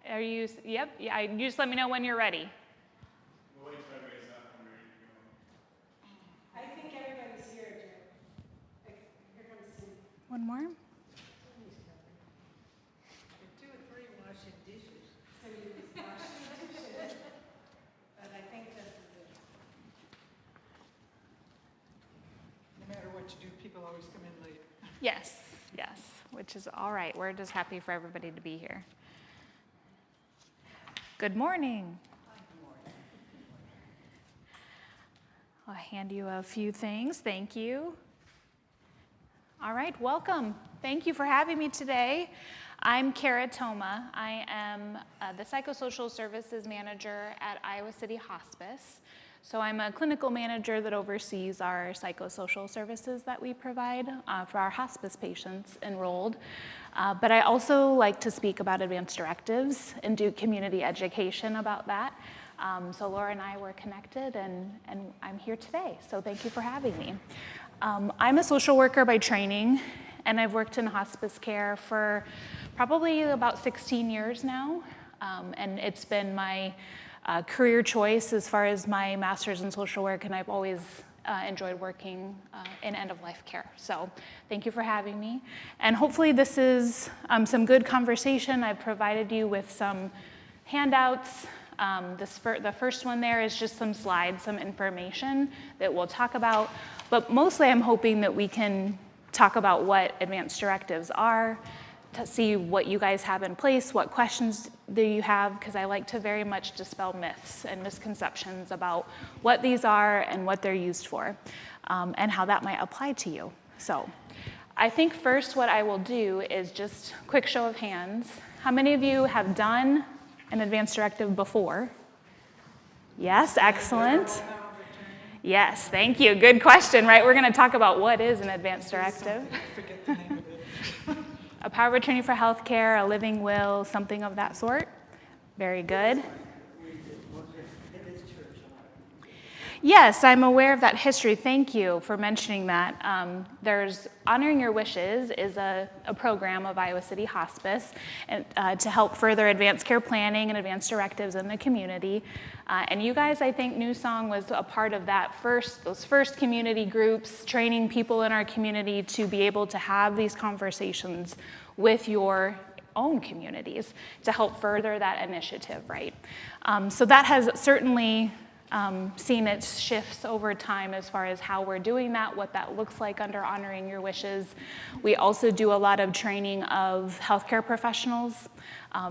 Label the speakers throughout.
Speaker 1: Are you, yep, yeah, you just let me know when you're ready.
Speaker 2: We'll wait till everybody's up and ready to go.
Speaker 3: I think everybody's here, Jim. Here comes Sue.
Speaker 1: One more.
Speaker 3: Two or three washing dishes. So you wash dishes. But I think this is it.
Speaker 4: No matter what you do, people always come in late.
Speaker 1: Yes, yes, which is all right. We're just happy for everybody to be here. Good morning.
Speaker 4: Hi, good morning.
Speaker 1: I'll hand you a few things. Thank you. All right, welcome. Thank you for having me today. I'm Kara Toma. I am the Psychosocial Services Manager at Iowa City Hospice. So I'm a clinical manager that oversees our psychosocial services that we provide for our hospice patients enrolled. But I also like to speak about advanced directives and do community education about that. So Laura and I were connected, and I'm here today. So thank you for having me. I'm a social worker by training, and I've worked in hospice care for probably about 16 years now. And it's been my career choice as far as my master's in social work, and I've always enjoyed working in end-of-life care. So thank you for having me. And hopefully this is some good conversation. I've provided you with some handouts. The first one there is just some slides, some information that we'll talk about. But mostly I'm hoping that we can talk about what advanced directives are, to see what you guys have in place, what questions do you have, because I like to very much dispel myths and misconceptions about what these are and what they're used for, and how that might apply to you. So I think first what I will do is just quick show of hands. How many of you have done an advanced directive before? Yes, excellent. Yes, thank you. Good question, right? We're going to talk about what is an advanced directive.
Speaker 4: Forget the name of it.
Speaker 1: A power of attorney for healthcare, a living will, something of that sort. Very good. Yes, I'm aware of that history. Thank you for mentioning that. There's Honoring Your Wishes is a program of Iowa City Hospice and, to help further advanced care planning and advanced directives in the community. And you guys, I think New Song was a part of that those first community groups, training people in our community to be able to have these conversations with your own communities to help further that initiative, right? So that has certainly seen its shifts over time as far as how we're doing that, what that looks like under Honoring Your Wishes. We also do a lot of training of healthcare professionals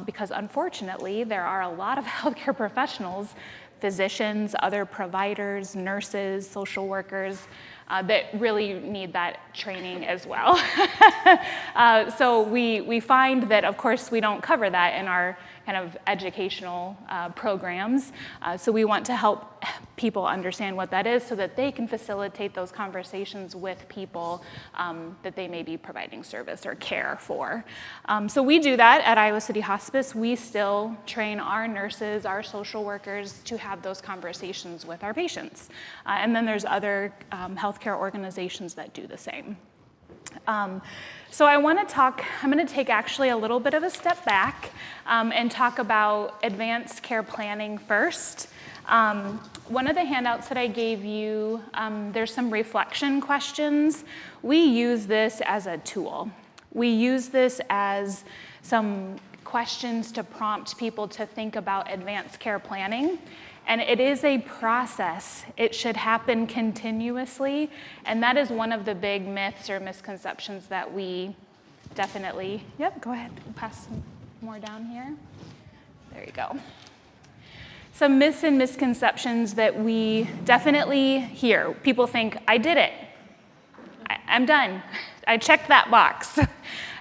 Speaker 1: because unfortunately there are a lot of healthcare professionals, physicians, other providers, nurses, social workers, that really need that training as well. So we find that, of course, we don't cover that in our kind of educational programs. So we want to help people understand what that is so that they can facilitate those conversations with people that they may be providing service or care for. So we do that at Iowa City Hospice. We still train our nurses, our social workers to have those conversations with our patients. And then there's other healthcare organizations that do the same. So I want to talk, I'm going to take actually a little bit of a step back and talk about advanced care planning first. One of the handouts that I gave you, there's some reflection questions. We use this as a tool. We use this as some questions to prompt people to think about advanced care planning. And it is a process. It should happen continuously. And that is one of the big myths or misconceptions that we definitely, yep, go ahead, pass some more down here. There you go. Some myths and misconceptions that we definitely hear. People think, I did it. I'm done. I checked that box.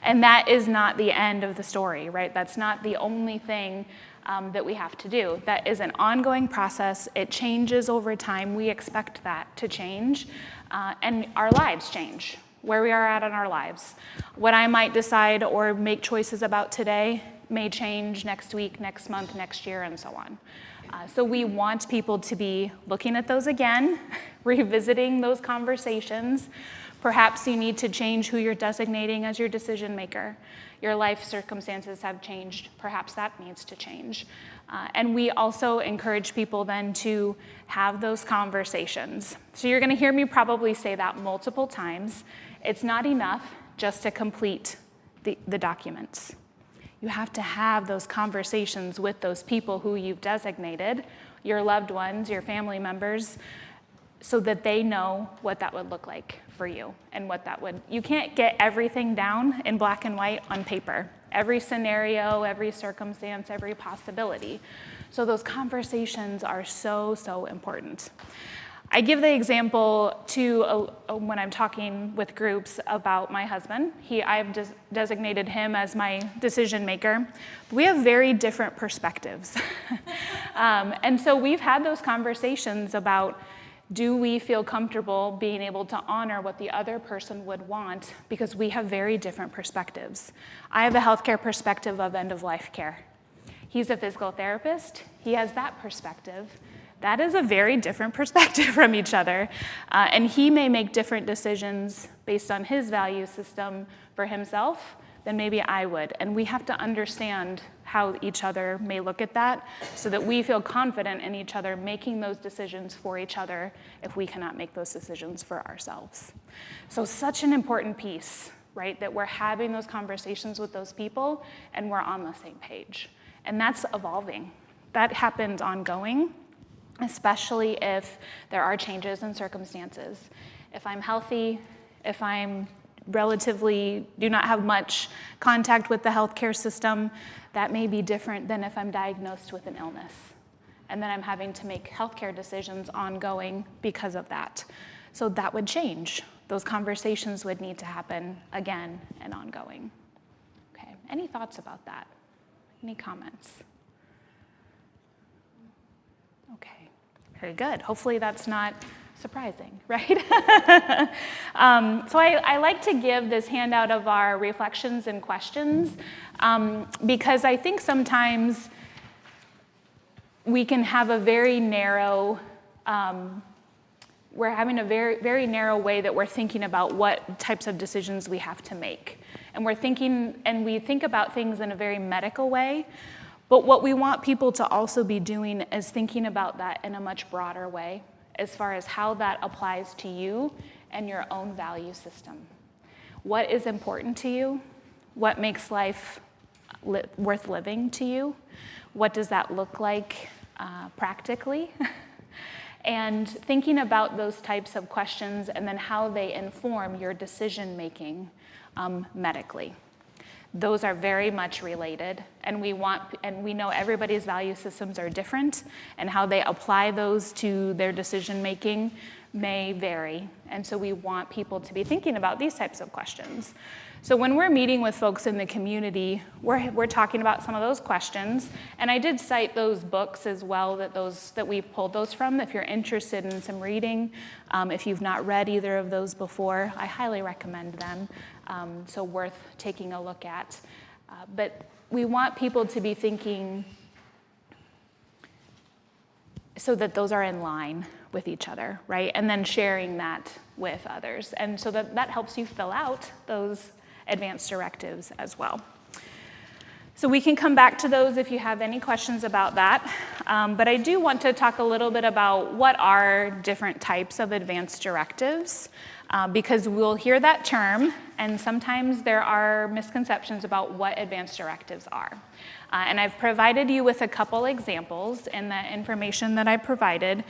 Speaker 1: And that is not the end of the story, right? That's not the only thing that we have to do. That is an ongoing process. It changes over time. We expect that to change. And our lives change, where we are at in our lives. What I might decide or make choices about today may change next week, next month, next year, and so on. So we want people to be looking at those again, revisiting those conversations, Perhaps you need to change who you're designating as your decision maker. Your life circumstances have changed. Perhaps that needs to change. And we also encourage people then to have those conversations. So you're going to hear me probably say that multiple times. It's not enough just to complete the documents. You have to have those conversations with those people who you've designated, your loved ones, your family members, so that they know what that would look like for you and what that would. You can't get everything down in black and white on paper. Every scenario, every circumstance, every possibility. So those conversations are so, so important. I give the example when I'm talking with groups about my husband. I've designated him as my decision maker. We have very different perspectives. And so we've had those conversations about, do we feel comfortable being able to honor what the other person would want? Because we have very different perspectives. I have a healthcare perspective of end-of-life care. He's a physical therapist. He has that perspective. That is a very different perspective from each other. And he may make different decisions based on his value system for himself than maybe I would. And we have to understand how each other may look at that so that we feel confident in each other making those decisions for each other if we cannot make those decisions for ourselves. So such an important piece, right, that we're having those conversations with those people and we're on the same page. And that's evolving. That happens ongoing, especially if there are changes in circumstances. If I'm healthy, if I'm relatively do not have much contact with the healthcare system, that may be different than if I'm diagnosed with an illness. And then I'm having to make healthcare decisions ongoing because of that. So that would change. Those conversations would need to happen again and ongoing. Okay, any thoughts about that? Any comments? Okay, very good. Hopefully that's not surprising, right? So I like to give this handout of our reflections and questions because I think sometimes we can have a very narrow, we're having a very, very narrow way that we're thinking about what types of decisions we have to make. And we think about things in a very medical way, but what we want people to also be doing is thinking about that in a much broader way, as far as how that applies to you and your own value system. What is important to you? What makes life worth living to you? What does that look like practically? And thinking about those types of questions and then how they inform your decision making medically. Those are very much related, and we know everybody's value systems are different, and how they apply those to their decision making may vary. And so we want people to be thinking about these types of questions. So when we're meeting with folks in the community, we're talking about some of those questions, and I did cite those books as well that we've pulled those from. If you're interested in some reading, if you've not read either of those before, I highly recommend them. So worth taking a look at. But we want people to be thinking so that those are in line with each other, right? And then sharing that with others. And so that helps you fill out those advanced directives as well. So we can come back to those if you have any questions about that. But I do want to talk a little bit about what are different types of advanced directives, because we'll hear that term, and sometimes there are misconceptions about what advanced directives are. And I've provided you with a couple examples in the information that I provided.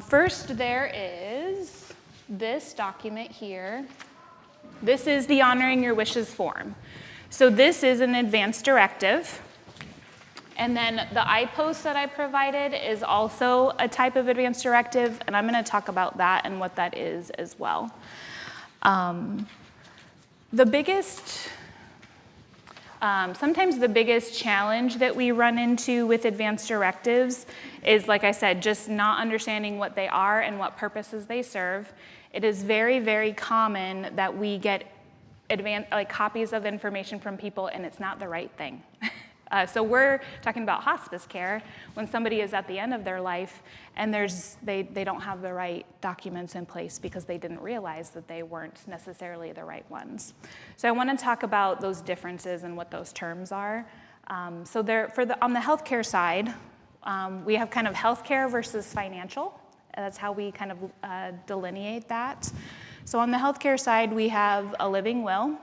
Speaker 1: First, there is this document here. This is the Honoring Your Wishes form. So this is an advanced directive. And then the I-post that I provided is also a type of advanced directive, and I'm going to talk about that and what that is as well. Sometimes the biggest challenge that we run into with advanced directives is, like I said, just not understanding what they are and what purposes they serve. It is very, very common that we get copies of information from people and it's not the right thing. So we're talking about hospice care when somebody is at the end of their life and they don't have the right documents in place because they didn't realize that they weren't necessarily the right ones. So I want to talk about those differences and what those terms are. On the healthcare side, we have kind of healthcare versus financial. That's how we kind of delineate that. So on the healthcare side, we have a living will.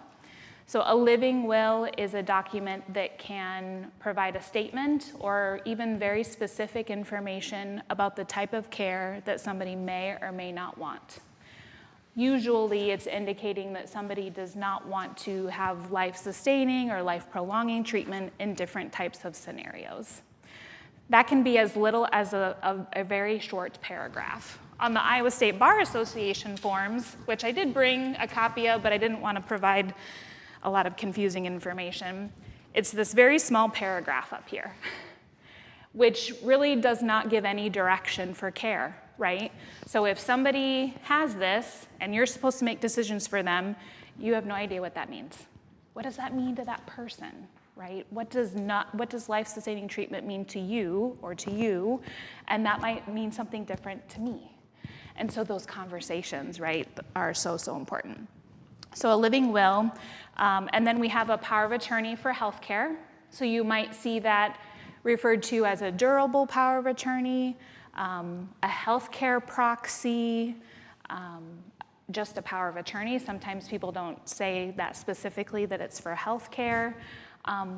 Speaker 1: So a living will is a document that can provide a statement or even very specific information about the type of care that somebody may or may not want. Usually it's indicating that somebody does not want to have life-sustaining or life-prolonging treatment in different types of scenarios. That can be as little as a very short paragraph. On the Iowa State Bar Association forms, which I did bring a copy of, but I didn't want to provide a lot of confusing information, it's this very small paragraph up here, which really does not give any direction for care, right? So if somebody has this and you're supposed to make decisions for them, you have no idea what that means. What does that mean to that person, right? What does life-sustaining treatment mean to you or to you? And that might mean something different to me. And so those conversations, right, are so, so important. So a living will, and then we have a power of attorney for healthcare. So you might see that referred to as a durable power of attorney, a healthcare proxy, just a power of attorney. Sometimes people don't say that specifically that it's for healthcare,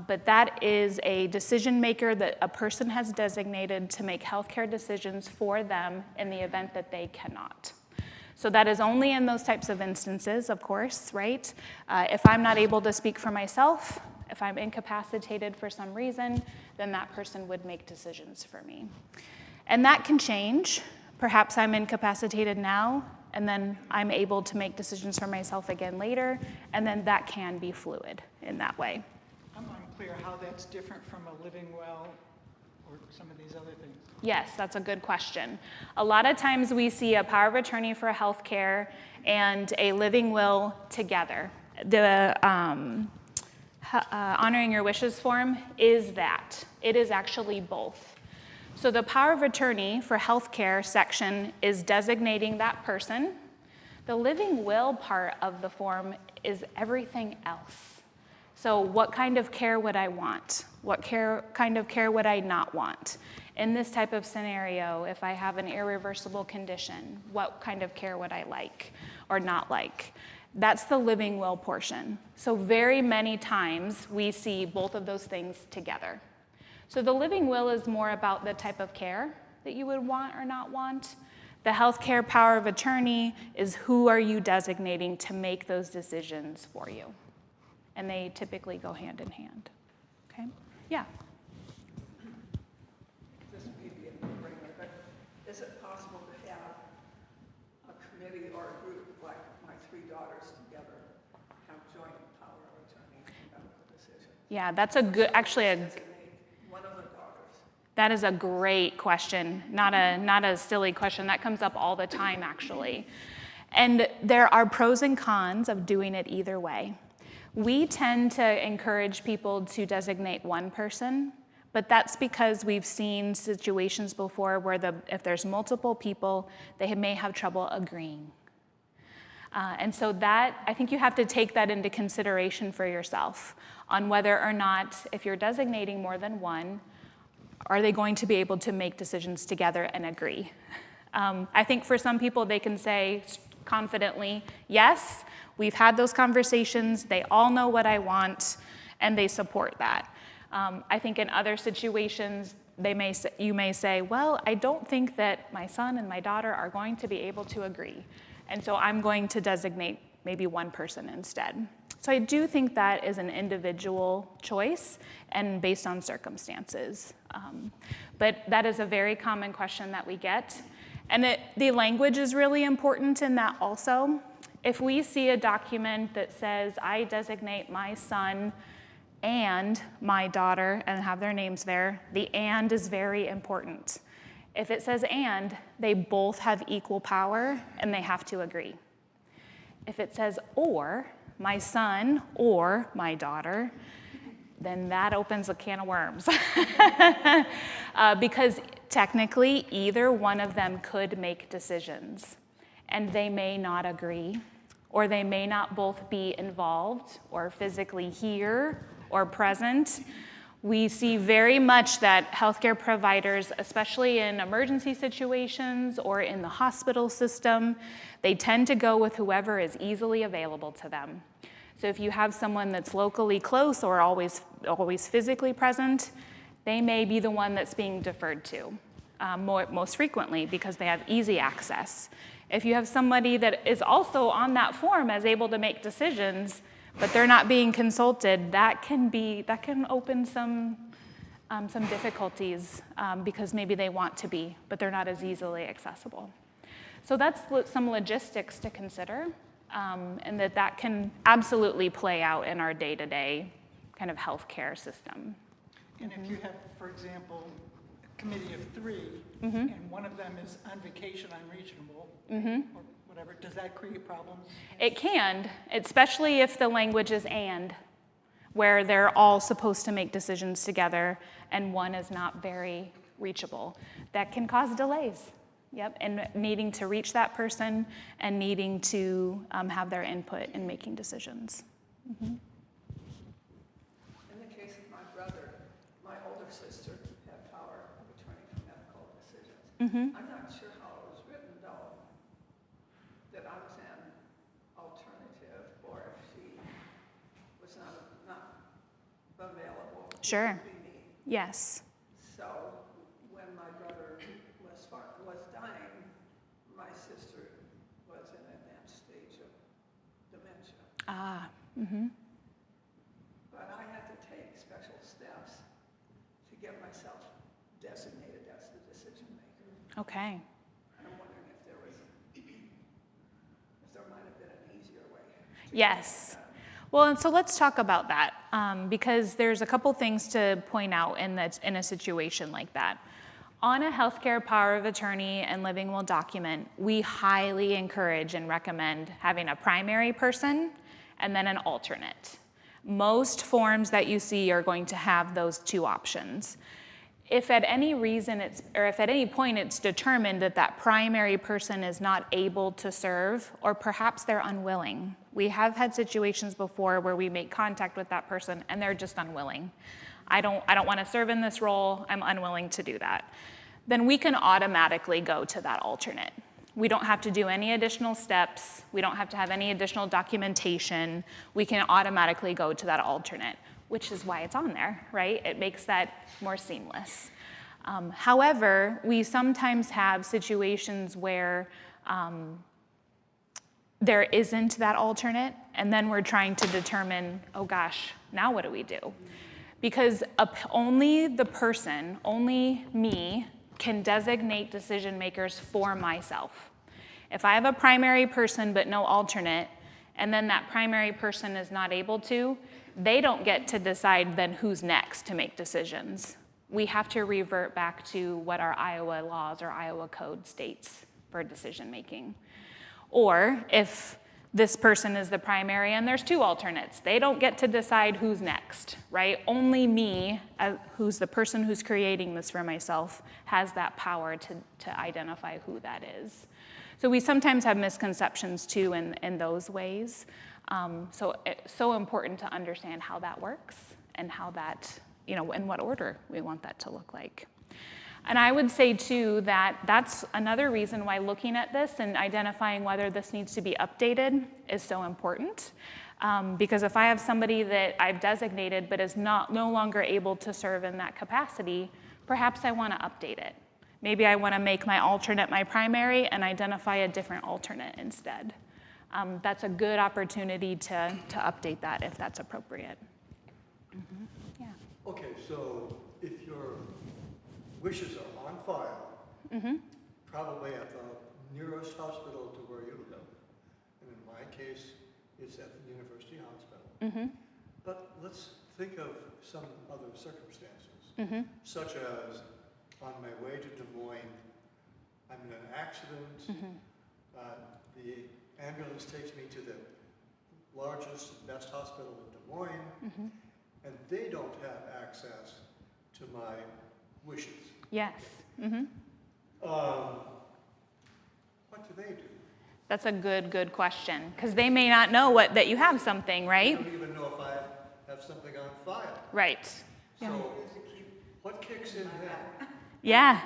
Speaker 1: but that is a decision maker that a person has designated to make healthcare decisions for them in the event that they cannot. So that is only in those types of instances, of course, right? If I'm not able to speak for myself, if I'm incapacitated for some reason, then that person would make decisions for me. And that can change. Perhaps I'm incapacitated now, and then I'm able to make decisions for myself again later, and then that can be fluid in that way.
Speaker 4: I'm unclear how that's different from a living will or some of these other things.
Speaker 1: Yes, that's a good question. A lot of times we see a power of attorney for healthcare and a living will together. The honoring your wishes form is that. It is actually both. So the power of attorney for healthcare section is designating that person. The living will part of the form is everything else. So what kind of care would I want? What kind of care would I not want? In this type of scenario, if I have an irreversible condition, what kind of care would I like or not like? That's the living will portion. So very many times we see both of those things together. So the living will is more about the type of care that you would want or not want. The healthcare power of attorney is who are you designating to make those decisions for you. And they typically go hand in hand. Okay? Yeah.
Speaker 5: This may be a no-brainer, but is it possible to have a committee or a group like my three daughters together, have joint power of attorney about the decision?
Speaker 1: Yeah, that's a good, actually
Speaker 5: Designate one of the daughters.
Speaker 1: that is a great question, not a silly question. That comes up all the time, actually. And there are pros and cons of doing it either way. We tend to encourage people to designate one person, but that's because we've seen situations before where if there's multiple people, they may have trouble agreeing. And so I think you have to take that into consideration for yourself on whether or not, if you're designating more than one, are they going to be able to make decisions together and agree? I think for some people, they can say confidently, yes, we've had those conversations, they all know what I want, and they support that. I think in other situations, you may say, well, I don't think that my son and my daughter are going to be able to agree, and so I'm going to designate maybe one person instead. So I do think that is an individual choice and based on circumstances. But that is a very common question that we get. And the language is really important in that also. If we see a document that says, I designate my son and my daughter, and have their names there, the and is very important. If it says and, they both have equal power, and they have to agree. If it says or, my son or my daughter, then that opens a can of worms. Because technically, either one of them could make decisions, and they may not agree, or they may not both be involved or physically here or present. We see very much that healthcare providers, especially in emergency situations or in the hospital system, they tend to go with whoever is easily available to them. So if you have someone that's locally close or always physically present, they may be the one that's being deferred to most frequently because they have easy access. If you have somebody that is also on that form as able to make decisions, but they're not being consulted, that can open some difficulties because maybe they want to be, but they're not as easily accessible. So that's some logistics to consider, and that can absolutely play out in our day-to-day kind of healthcare system.
Speaker 4: And if you have, for example, a committee of 3, and one of them is on vacation, unreachable, or whatever, does that create problems?
Speaker 1: It can, especially if the language is "and," where they're all supposed to make decisions together and one is not very reachable. That can cause delays, and needing to reach that person and needing to have their input in making decisions.
Speaker 5: In the case of my brother, my older sister had power of attorney for medical decisions. I'm not sure how it was written, though, that I was an alternative, or if she was not available.
Speaker 1: Sure.
Speaker 5: It would be me.
Speaker 1: Yes.
Speaker 5: So when my brother was dying, my sister was in an advanced stage of dementia. But I had to take special steps to get myself designated as the decision maker.
Speaker 1: Okay.
Speaker 5: And I'm wondering if there might have been an easier way.
Speaker 1: Yes. Well, and so let's talk about that because there's a couple things to point out in a situation like that. On a healthcare power of attorney and living will document, we highly encourage and recommend having a primary person and then an alternate. Most forms that you see are going to have those two options. If at any reason if at any point it's determined that that primary person is not able to serve, or perhaps they're unwilling. We have had situations before where we make contact with that person and they're just unwilling. I don't want to serve in this role, I'm unwilling to do that. Then we can automatically go to that alternate. We don't have to do any additional steps. We don't have to have any additional documentation. We can automatically go to that alternate, which is why it's on there, right? It makes that more seamless. However, we sometimes have situations where there isn't that alternate, and then we're trying to determine, oh gosh, now what do we do? Because only the person, only me, can designate decision makers for myself. If I have a primary person but no alternate, and then that primary person is not able to, they don't get to decide then who's next to make decisions. We have to revert back to what our Iowa laws or Iowa code states for decision making. Or if this person is the primary and there's 2 alternates, they don't get to decide who's next, right? Only me, who's the person who's creating this for myself, has that power to identify who that is. So we sometimes have misconceptions too in those ways. So it's so important to understand how that works and how that, in what order we want that to look like. And I would say too that that's another reason why looking at this and identifying whether this needs to be updated is so important. Because if I have somebody that I've designated but is no longer able to serve in that capacity, perhaps I want to update it. Maybe I want to make my alternate my primary and identify a different alternate instead. That's a good opportunity to update that if that's appropriate. Yeah.
Speaker 6: Okay, so if your wishes are on file, probably at the nearest hospital to where you live, and in my case, it's at the University Hospital. But let's think of some other circumstances, such as on my way to Des Moines, I'm in an accident, the ambulance takes me to the largest, best hospital in Des Moines, and they don't have access to my wishes.
Speaker 1: Yes. Mm-hmm.
Speaker 6: What do they do?
Speaker 1: That's a good question, because they may not know that you have something,
Speaker 6: They
Speaker 1: right?
Speaker 6: don't even know if I have something on file.
Speaker 1: Right.
Speaker 6: So what kicks in then?
Speaker 1: Yeah.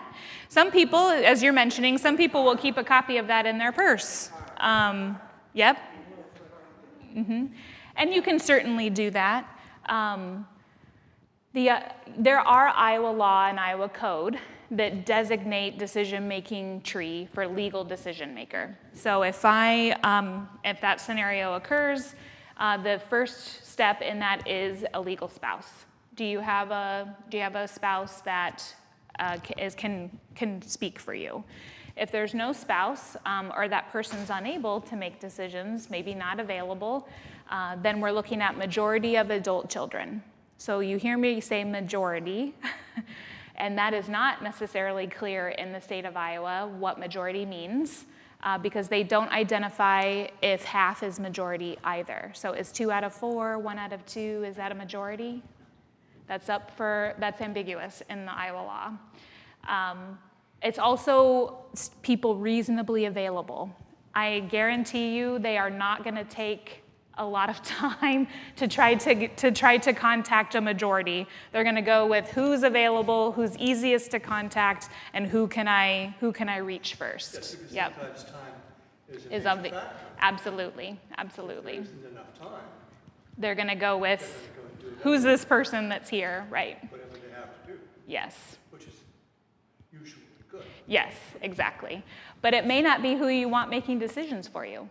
Speaker 1: Some people, as you're mentioning, some people will keep a copy of that in their purse. Yep. Mm-hmm. And you can certainly do that. There are Iowa law and Iowa code that designate decision-making tree for legal decision maker. So if that scenario occurs, the first step in that is a legal spouse. Do you have a spouse that can speak for you? If there's no spouse or that person's unable to make decisions, maybe not available, then we're looking at majority of adult children. So you hear me say majority, and that is not necessarily clear in the state of Iowa what majority means, because they don't identify if half is majority either. So is 2 out of 4, 1 out of 2, is that a majority? That's ambiguous in the Iowa law. It's also people reasonably available. I guarantee you they are not going to take a lot of time to try to contact a majority. They're going to go with who's available, who's easiest to contact, and who can I reach first.
Speaker 6: Yes, because
Speaker 1: Yep.
Speaker 6: sometimes time is a
Speaker 1: Is
Speaker 6: major
Speaker 1: of the
Speaker 6: factor.
Speaker 1: absolutely.
Speaker 6: If there isn't enough time,
Speaker 1: They're going to go
Speaker 6: they're
Speaker 1: with
Speaker 6: going to go and do
Speaker 1: who's this person that's here, right?
Speaker 6: whatever they have to do,
Speaker 1: Yes.
Speaker 6: which is usually good.
Speaker 1: Yes, exactly. But it may not be who you want making decisions for you,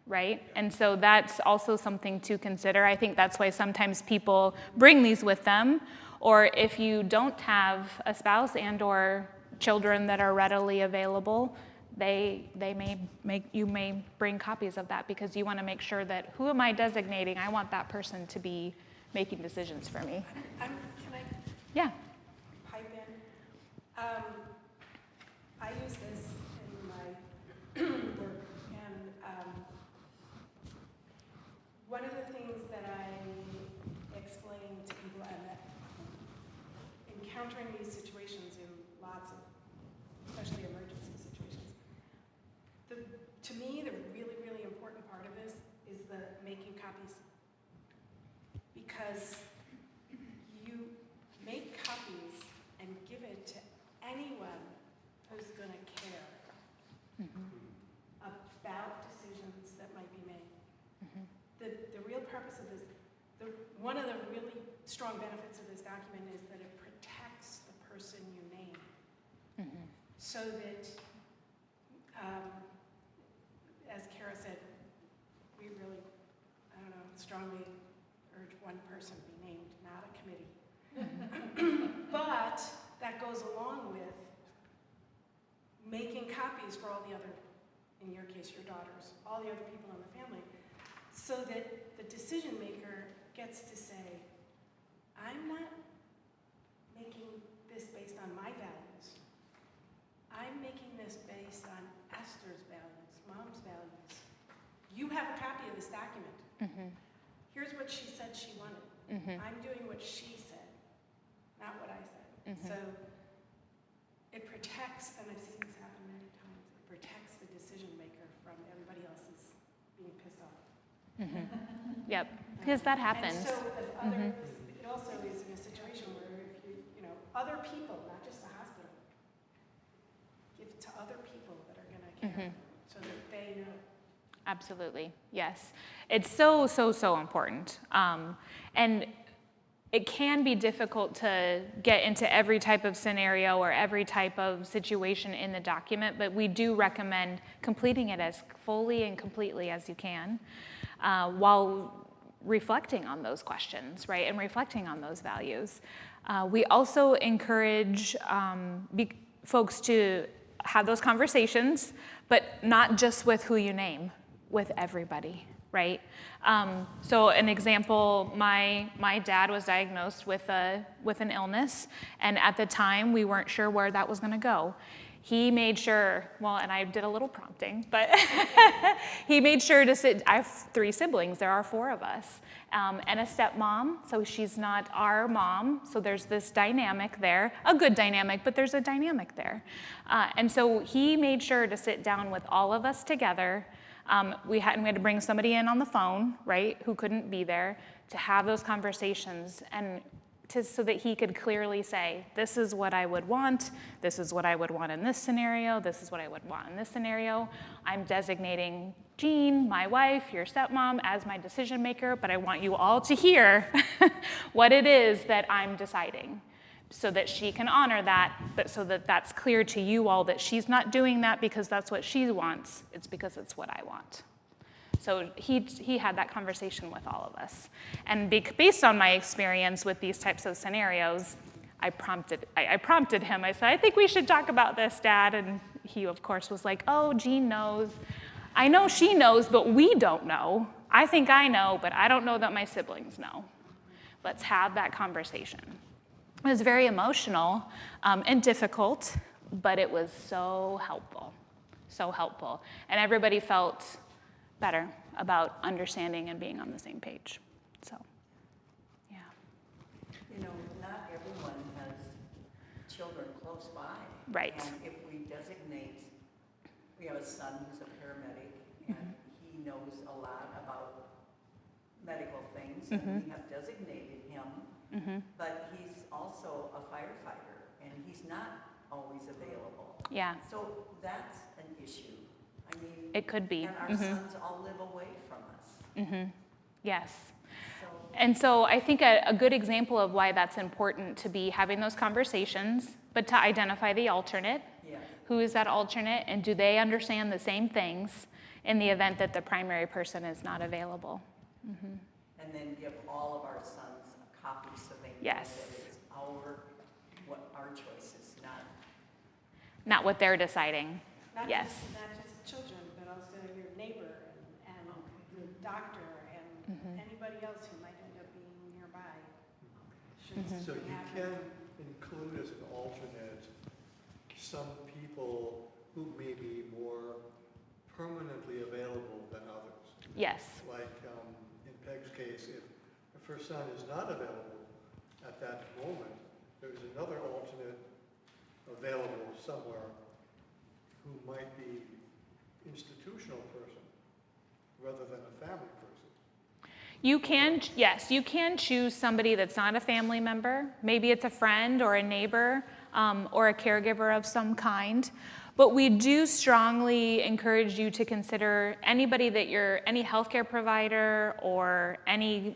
Speaker 1: right? And so that's also something to consider. I think that's why sometimes people bring these with them, or if you don't have a spouse and or children that are readily available, you may bring copies of that because you want to make sure that who am I designating? I want that person to be making decisions for me.
Speaker 3: Can I
Speaker 1: Yeah.
Speaker 3: pipe in? I use this in my work, and one of the things that I explain to people, and that encountering these situations in lots of, especially emergency situations, to me, the really, really important part of this is the making copies. Because you make copies and give it to anyone who's going to care about decisions that might be made. The real purpose of this, one of the really strong benefits of this document is that it protects the person you name. So that, as Kara said, we really, strongly urge one person be named, not a committee. But that goes along with making copies for all the other, in your case, your daughters, all the other people in the family, so that the decision maker gets to say, I'm not making this based on my values. I'm making this based on Esther's values, Mom's values. You have a copy of this document. Here's what she said she wanted. I'm doing what she said, not what I said. So it protects, and I've seen this happen many times, it protects the decision maker from everybody else's being pissed off.
Speaker 1: Yep, because that happens.
Speaker 3: And so if it also is in a situation where if other people, not just the hospital, give to other people that are going to care so that they know.
Speaker 1: Absolutely, yes. It's so, so, so important. And it can be difficult to get into every type of scenario or every type of situation in the document, but we do recommend completing it as fully and completely as you can while reflecting on those questions, right, and reflecting on those values. We also encourage folks to have those conversations, but not just with who you name, with everybody, right? So an example, my dad was diagnosed with an illness, and at the time we weren't sure where that was going to go. He made sure, well, and I did a little prompting, but he made sure to sit. I have 3 siblings, there are 4 of us, and a stepmom, so she's not our mom, so there's this dynamic there, a good dynamic, but there's a dynamic there. And so he made sure to sit down with all of us together. We had to bring somebody in on the phone, right, who couldn't be there, to have those conversations, and so that he could clearly say, this is what I would want, this is what I would want in this scenario, this is what I would want in this scenario. I'm designating Jean, my wife, your stepmom, as my decision maker, but I want you all to hear what it is that I'm deciding, so that she can honor that, but so that that's clear to you all that she's not doing that because that's what she wants, it's because it's what I want. So he had that conversation with all of us. And based on my experience with these types of scenarios, I prompted him. I said, I think we should talk about this, Dad. And he, of course, was like, oh, Jean knows. I know she knows, but we don't know. I think I know, but I don't know that my siblings know. Let's have that conversation. It was very emotional and difficult, but it was so helpful, so helpful. And everybody felt better about understanding and being on the same page. So, yeah.
Speaker 7: You know, not everyone has children close by.
Speaker 1: Right.
Speaker 7: And if we designate, we have a son who's a paramedic, and he knows a lot about medical things, and we have designated him, but he's also a firefighter, and he's not always available.
Speaker 1: Yeah.
Speaker 7: So that's an issue. I mean,
Speaker 1: It could be.
Speaker 7: and our sons all live away from us.
Speaker 1: Yes.
Speaker 7: So
Speaker 1: And so I think a good example of why that's important to be having those conversations, but to identify the alternate.
Speaker 7: yeah,
Speaker 1: Who is that alternate, and do they understand the same things in the event that the primary person is not available?
Speaker 7: and then give all of our sons a copy so they know
Speaker 1: Yes.
Speaker 7: that it's our choices, not.
Speaker 1: Not what they're deciding.
Speaker 3: Not
Speaker 1: Yes.
Speaker 3: not just children, but also your neighbor and the doctor and anybody else who might end up being nearby. Should
Speaker 6: So
Speaker 3: something
Speaker 6: you
Speaker 3: happen.
Speaker 6: can include as an alternate some people who may be more permanently available than others.
Speaker 1: Yes.
Speaker 6: Like in Peg's case, if her son is not available at that moment, there's another alternate available somewhere who might be institutional person rather than a family person.
Speaker 1: You can, yes, you can choose somebody that's not a family member. Maybe it's a friend or a neighbor or a caregiver of some kind. But we do strongly encourage you to consider anybody that any healthcare provider or any,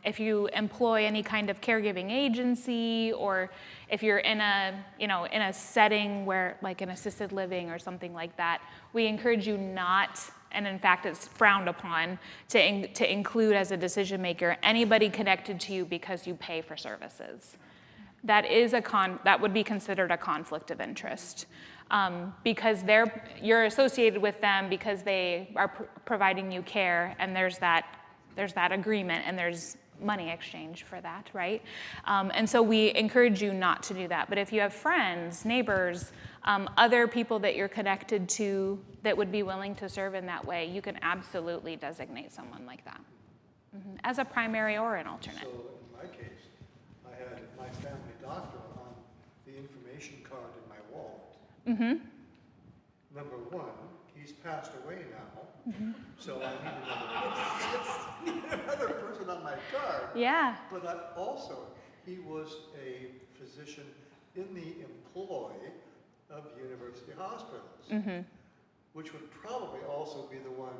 Speaker 1: if you employ any kind of caregiving agency, or if you're in a setting where, like an assisted living or something like that, we encourage you not, and in fact it's frowned upon, to include as a decision maker anybody connected to you because you pay for services. That would be considered a conflict of interest. Because you're associated with them because they are providing you care, and there's that agreement, and there's money exchange for that, right? And so we encourage you not to do that. But if you have friends, neighbors, other people that you're connected to that would be willing to serve in that way, you can absolutely designate someone like that as a primary or an alternate.
Speaker 6: So in my case, I had my family doctor on the information card in my wallet. Number one, he's passed away now, so I need another person on my card.
Speaker 1: Yeah.
Speaker 6: But he was a physician in the employ of university hospitals, which would probably also be the one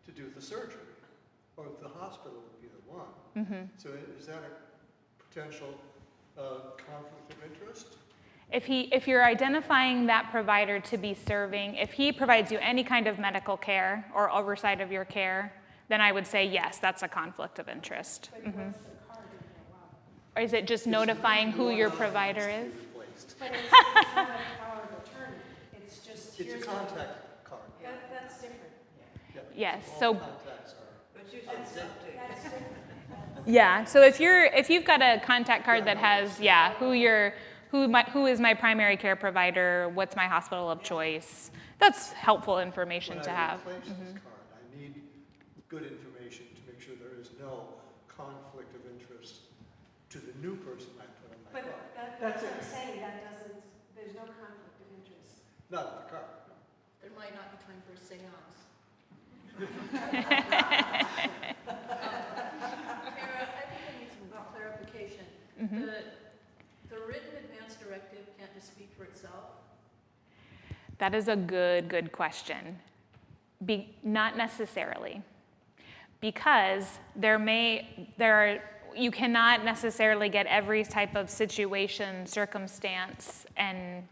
Speaker 6: to do the surgery, or the hospital would be the one. So is that a potential conflict of interest?
Speaker 1: If you're identifying that provider to be serving, if he provides you any kind of medical care or oversight of your care, then I would say yes, that's a conflict of interest.
Speaker 3: But what's the card in there? Wow.
Speaker 1: Or is it just notifying who your provider is?
Speaker 3: But it's not a power of attorney. It's just,
Speaker 6: It's a
Speaker 3: here's
Speaker 6: contact card.
Speaker 3: That's different.
Speaker 6: Yeah.
Speaker 1: Yes,
Speaker 6: All
Speaker 1: so
Speaker 6: contacts are.
Speaker 7: But you said septic.
Speaker 3: That's different.
Speaker 1: yeah, so if you've got a contact card that has, who who is my primary care provider, what's my hospital of choice. That's helpful information to have.
Speaker 6: When I replace this card, I need good information to make sure there is no conflict of interest to the new person I put on my
Speaker 3: But
Speaker 6: card.
Speaker 3: that's what I'm saying, there's no conflict of interest.
Speaker 6: Not on the card, no.
Speaker 5: There might not be time for a seance. Kara, I think I need some clarification. The written advance directive can't just speak for itself?
Speaker 1: That is a good question. Not necessarily, because you cannot necessarily get every type of situation, circumstance, and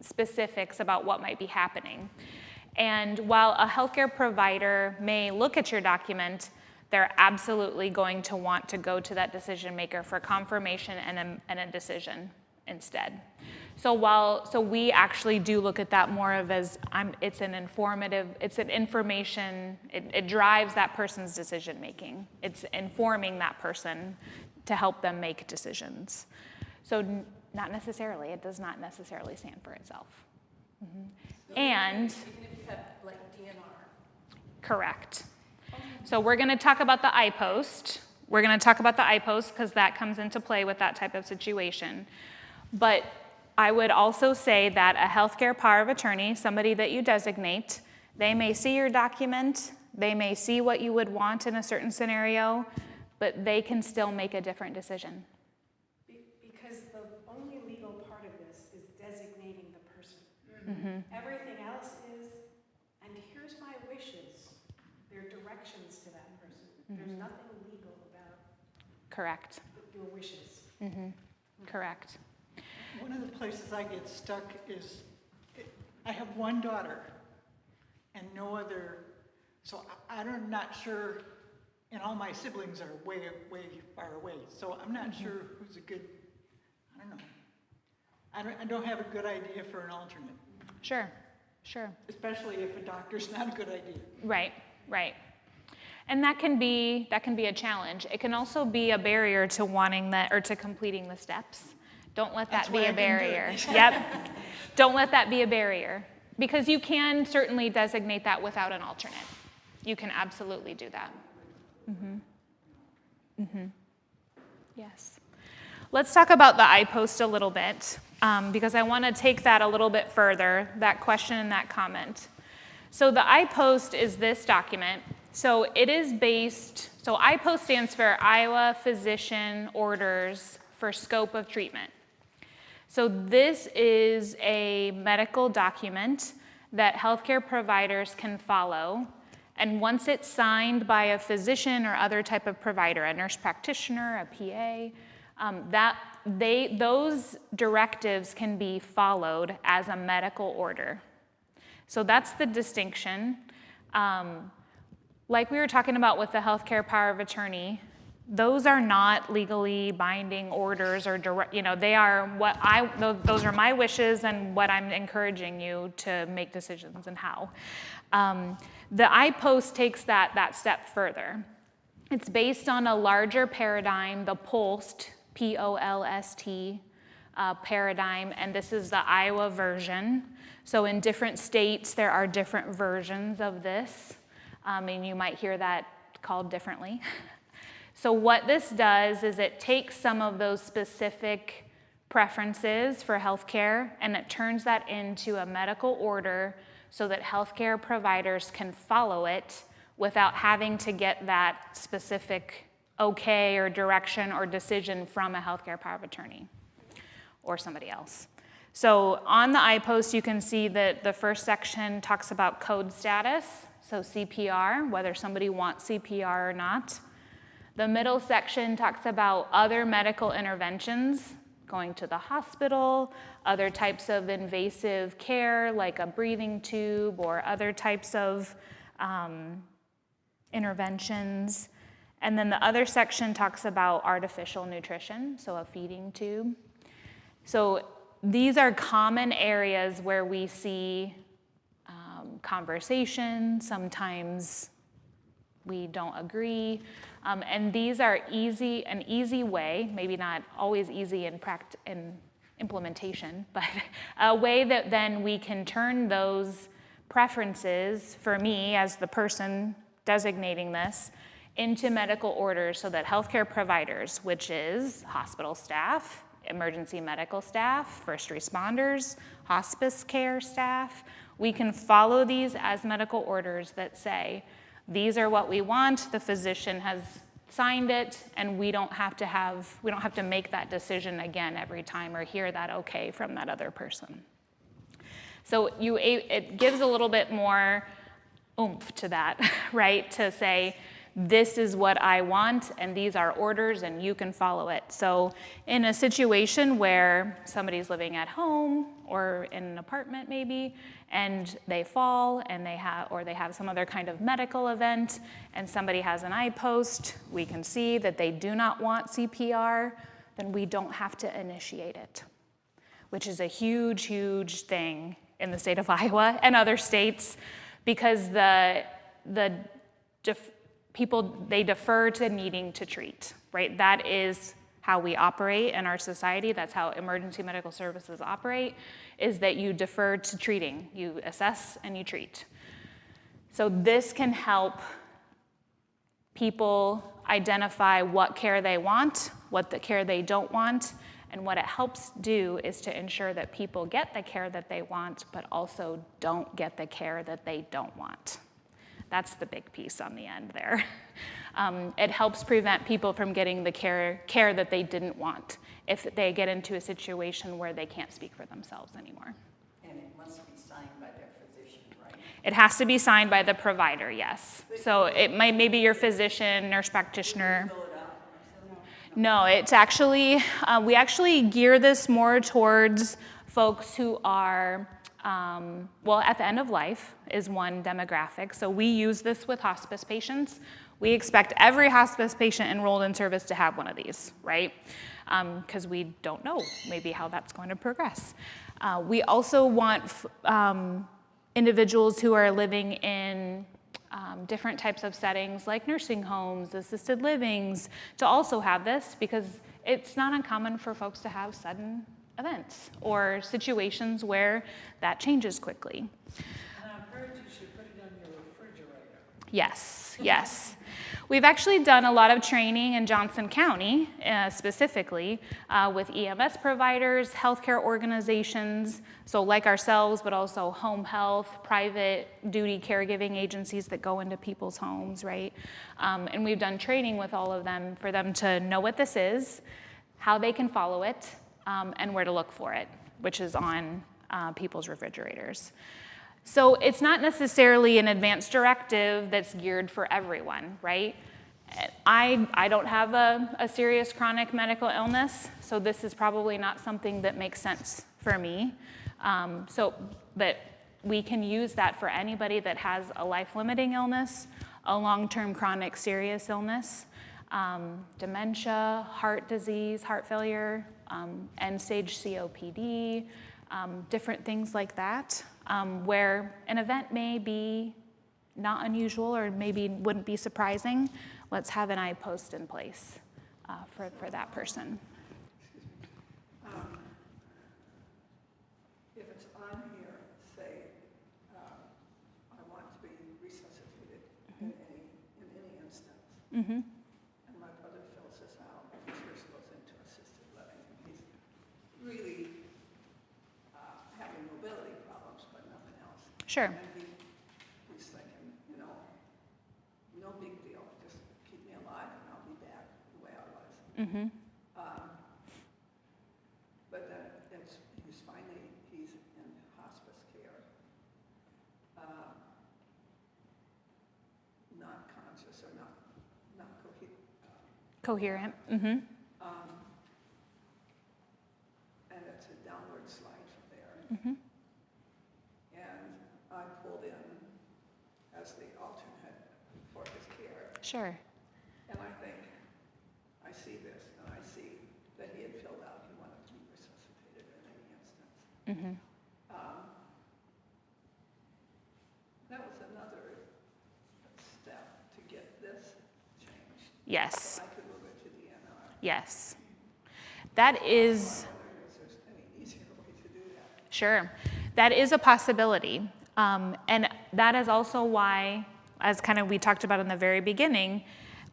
Speaker 1: specifics about what might be happening. And while a healthcare provider may look at your document, they're absolutely going to want to go to that decision maker for confirmation and a decision instead. So we actually do look at that more of as it's an information, it drives that person's decision making. It's informing that person to help them make decisions. So not necessarily, it does not necessarily stand for itself.
Speaker 5: So
Speaker 1: And
Speaker 5: even if you have like DNR?
Speaker 1: correct. So we're going to talk about the I-post. We're going to talk about the I-post because that comes into play with that type of situation. But I would also say that a healthcare power of attorney, somebody that you designate, they may see your document, they may see what you would want in a certain scenario, but they can still make a different decision.
Speaker 3: Because the only legal part of this is designating the person. Everything else is, and here's my wishes. They're directions to that person. There's nothing legal about
Speaker 1: Correct.
Speaker 3: your wishes.
Speaker 1: Correct.
Speaker 4: One of the places I get stuck is, I have one daughter and no other, so I'm not sure, and all my siblings are way, way far away, so I'm not sure who's a good, I don't know. I don't have a good idea for an alternate,
Speaker 1: Sure.
Speaker 4: especially if a doctor's not a good idea.
Speaker 1: Right. And that can be a challenge. It can also be a barrier to wanting that or to completing the steps. Don't let that be a barrier. Yep. Don't let that be a barrier. Because you can certainly designate that without an alternate. You can absolutely do that. Yes. Let's talk about the I-post a little bit, because I want to take that a little bit further, that question and that comment. So the I-post is this document. So it is based, so I-post stands for Iowa Physician Orders for Scope of Treatment. So this is a medical document that healthcare providers can follow. And once it's signed by a physician or other type of provider, a nurse practitioner, a PA, those directives can be followed as a medical order. So that's the distinction. Like we were talking about with the healthcare power of attorney, those are not legally binding orders or direct, they are those are my wishes and what I'm encouraging you to make decisions and how. The I-post takes that step further. It's based on a larger paradigm, the POLST, P-O-L-S-T paradigm, and this is the Iowa version. So in different states, there are different versions of this, and you might hear that called differently. So what this does is it takes some of those specific preferences for healthcare and it turns that into a medical order so that healthcare providers can follow it without having to get that specific okay or direction or decision from a healthcare power of attorney or somebody else. So on the I-post, you can see that the first section talks about code status, so CPR, whether somebody wants CPR or not. The middle section talks about other medical interventions, going to the hospital, other types of invasive care like a breathing tube or other types of interventions. And then the other section talks about artificial nutrition, so a feeding tube. So these are common areas where we see conversation, sometimes we don't agree, and these are an easy way, maybe not always easy in implementation, but a way that then we can turn those preferences for me as the person designating this into medical orders so that healthcare providers, which is hospital staff, emergency medical staff, first responders, hospice care staff, we can follow these as medical orders that say, these are what we want, the physician has signed it, and we don't have to make that decision again every time or hear that okay from that other person. So it gives a little bit more oomph to that, right? To say, this is what I want, and these are orders, and you can follow it. So in a situation where somebody's living at home or in an apartment maybe, and they fall, and they have some other kind of medical event, and somebody has an I-post, we can see that they do not want CPR, then we don't have to initiate it, which is a huge, huge thing in the state of Iowa and other states, because people, they defer to needing to treat, right? That is how we operate in our society. That's how emergency medical services operate, is that you defer to treating. You assess and you treat. So this can help people identify what care they want, what the care they don't want, and what it helps do is to ensure that people get the care that they want, but also don't get the care that they don't want. That's the big piece on the end there. It helps prevent people from getting the care that they didn't want if they get into a situation where they can't speak for themselves anymore.
Speaker 7: And it must be signed by their physician, right?
Speaker 1: It has to be signed by the provider, yes. So it might maybe your physician, nurse practitioner.
Speaker 7: Fill it out?
Speaker 1: No, it's actually, we actually gear this more towards folks who are, well, at the end of life is one demographic. So we use this with hospice patients. We expect every hospice patient enrolled in service to have one of these, right? Because we don't know maybe how that's going to progress. We also want individuals who are living in different types of settings like nursing homes, assisted livings, to also have this, because it's not uncommon for folks to have sudden events or situations where that changes quickly.
Speaker 4: And I've heard you should put it on your refrigerator.
Speaker 1: Yes, yes. We've actually done a lot of training in Johnson County, specifically, with EMS providers, healthcare organizations, so like ourselves, but also home health, private duty caregiving agencies that go into people's homes, right? And we've done training with all of them for them to know what this is, how they can follow it, and where to look for it, which is on people's refrigerators. So it's not necessarily an advanced directive that's geared for everyone, right? I don't have a serious chronic medical illness, so this is probably not something that makes sense for me. But we can use that for anybody that has a life-limiting illness, a long-term chronic serious illness, dementia, heart disease, heart failure, end-stage COPD, different things like that, where an event may be not unusual or maybe wouldn't be surprising. Let's have an I-post in place for that person.
Speaker 5: If it's on here, say, I want to be resuscitated in any instance,
Speaker 1: Mm-hmm.
Speaker 5: and my brother fills this out, he first goes into assisted living, and he's really having mobility problems, but nothing else.
Speaker 1: Sure.
Speaker 5: And he's thinking, no big deal, just keep me alive and I'll be back the way I was.
Speaker 1: Mm-hmm.
Speaker 5: But then he's in hospice care, not conscious or not
Speaker 1: Coherent. Mm-hmm.
Speaker 5: and it's a downward slide from there.
Speaker 1: Mm-hmm.
Speaker 5: And I pulled in as the alternate for his care.
Speaker 1: Sure.
Speaker 5: And I see this, and I see that he had filled out he wanted to be resuscitated in any instance.
Speaker 1: Mm-hmm.
Speaker 5: That was another step to get this changed.
Speaker 1: Yes.
Speaker 5: I could move it to the NR.
Speaker 1: Yes. That is.
Speaker 5: I wonder if there's any
Speaker 1: Sure. That is a possibility. And that is also why, as kind of we talked about in the very beginning,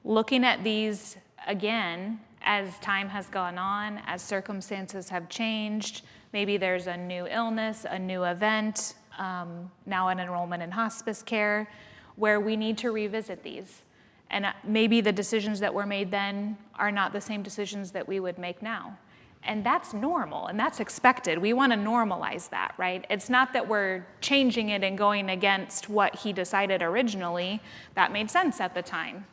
Speaker 1: looking at these again as time has gone on, as circumstances have changed, maybe there's a new illness, a new event, now an enrollment in hospice care, where we need to revisit these. And maybe the decisions that were made then are not the same decisions that we would make now. And that's normal, and that's expected. We want to normalize that, right? It's not that we're changing it and going against what he decided originally. That made sense at the time.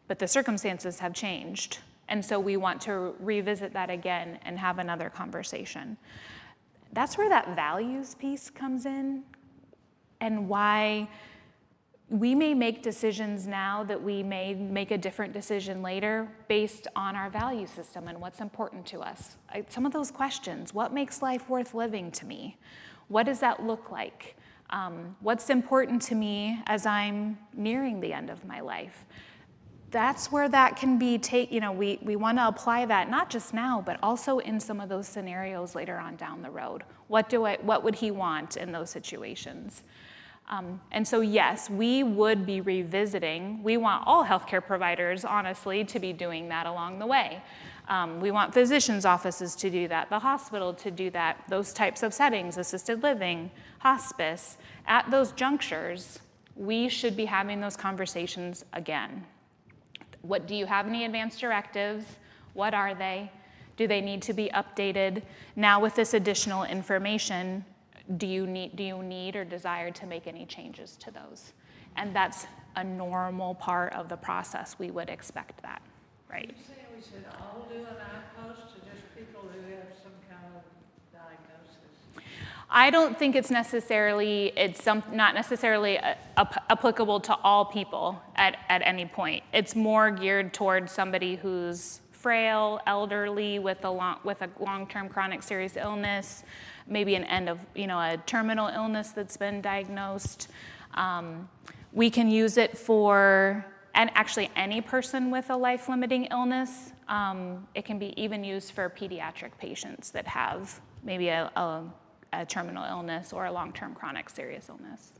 Speaker 1: But the circumstances have changed. And so we want to revisit that again and have another conversation. That's where that values piece comes in, and why we may make decisions now that we may make a different decision later based on our value system and what's important to us. Some of those questions: what makes life worth living to me? What does that look like? What's important to me as I'm nearing the end of my life? That's where that can be we want to apply that not just now, but also in some of those scenarios later on down the road. What would he want in those situations? And so yes, we would be revisiting. We want all healthcare providers, honestly, to be doing that along the way. We want physicians' offices to do that, the hospital to do that, those types of settings, assisted living, hospice. At those junctures, we should be having those conversations again. Do you have any advanced directives? What are they? Do they need to be updated? Now with this additional information, do you need or desire to make any changes to those? And that's a normal part of the process. We would expect that, right?
Speaker 8: Are you saying we should all do an outpost to just people who have some kind of diagnosis?
Speaker 1: I don't think it's not necessarily applicable to all people at any point. It's more geared towards somebody who's frail, elderly, with a long-term chronic serious illness, maybe an end of a terminal illness that's been diagnosed. We can use it for, and actually any person with a life-limiting illness. It can be even used for pediatric patients that have maybe a terminal illness or a long-term chronic serious illness.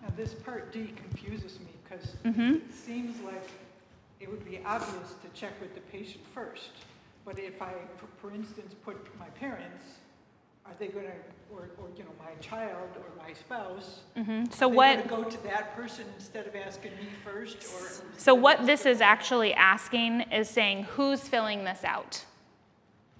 Speaker 4: Now, this Part D confuses me because it seems like it would be obvious to check with the patient first. But if I, for instance, put my parents, are they going to, or my child or my spouse,
Speaker 1: So
Speaker 4: are they
Speaker 1: what?
Speaker 4: going to go to that person instead of asking me first? Or
Speaker 1: So what this is actually asking is saying, who's filling this out?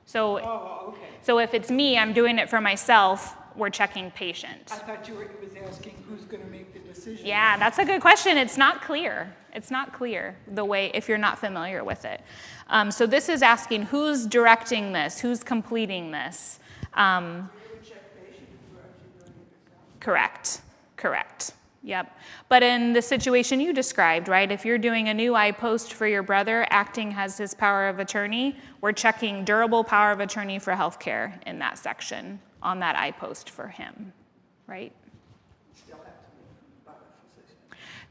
Speaker 1: So,
Speaker 4: oh, okay.
Speaker 1: so if it's me, I'm doing it for myself, we're checking patient.
Speaker 4: I thought it was asking who's going to make the decision.
Speaker 1: Yeah, that's a good question. It's not clear. It's not clear the way, if you're not familiar with it. So this is asking who's directing this, who's completing this. Correct. Yep. But in the situation you described, right, if you're doing a new I-post for your brother, acting as his power of attorney, we're checking durable power of attorney for healthcare in that section on that I-post for him, right?
Speaker 5: Still have to be by a physician.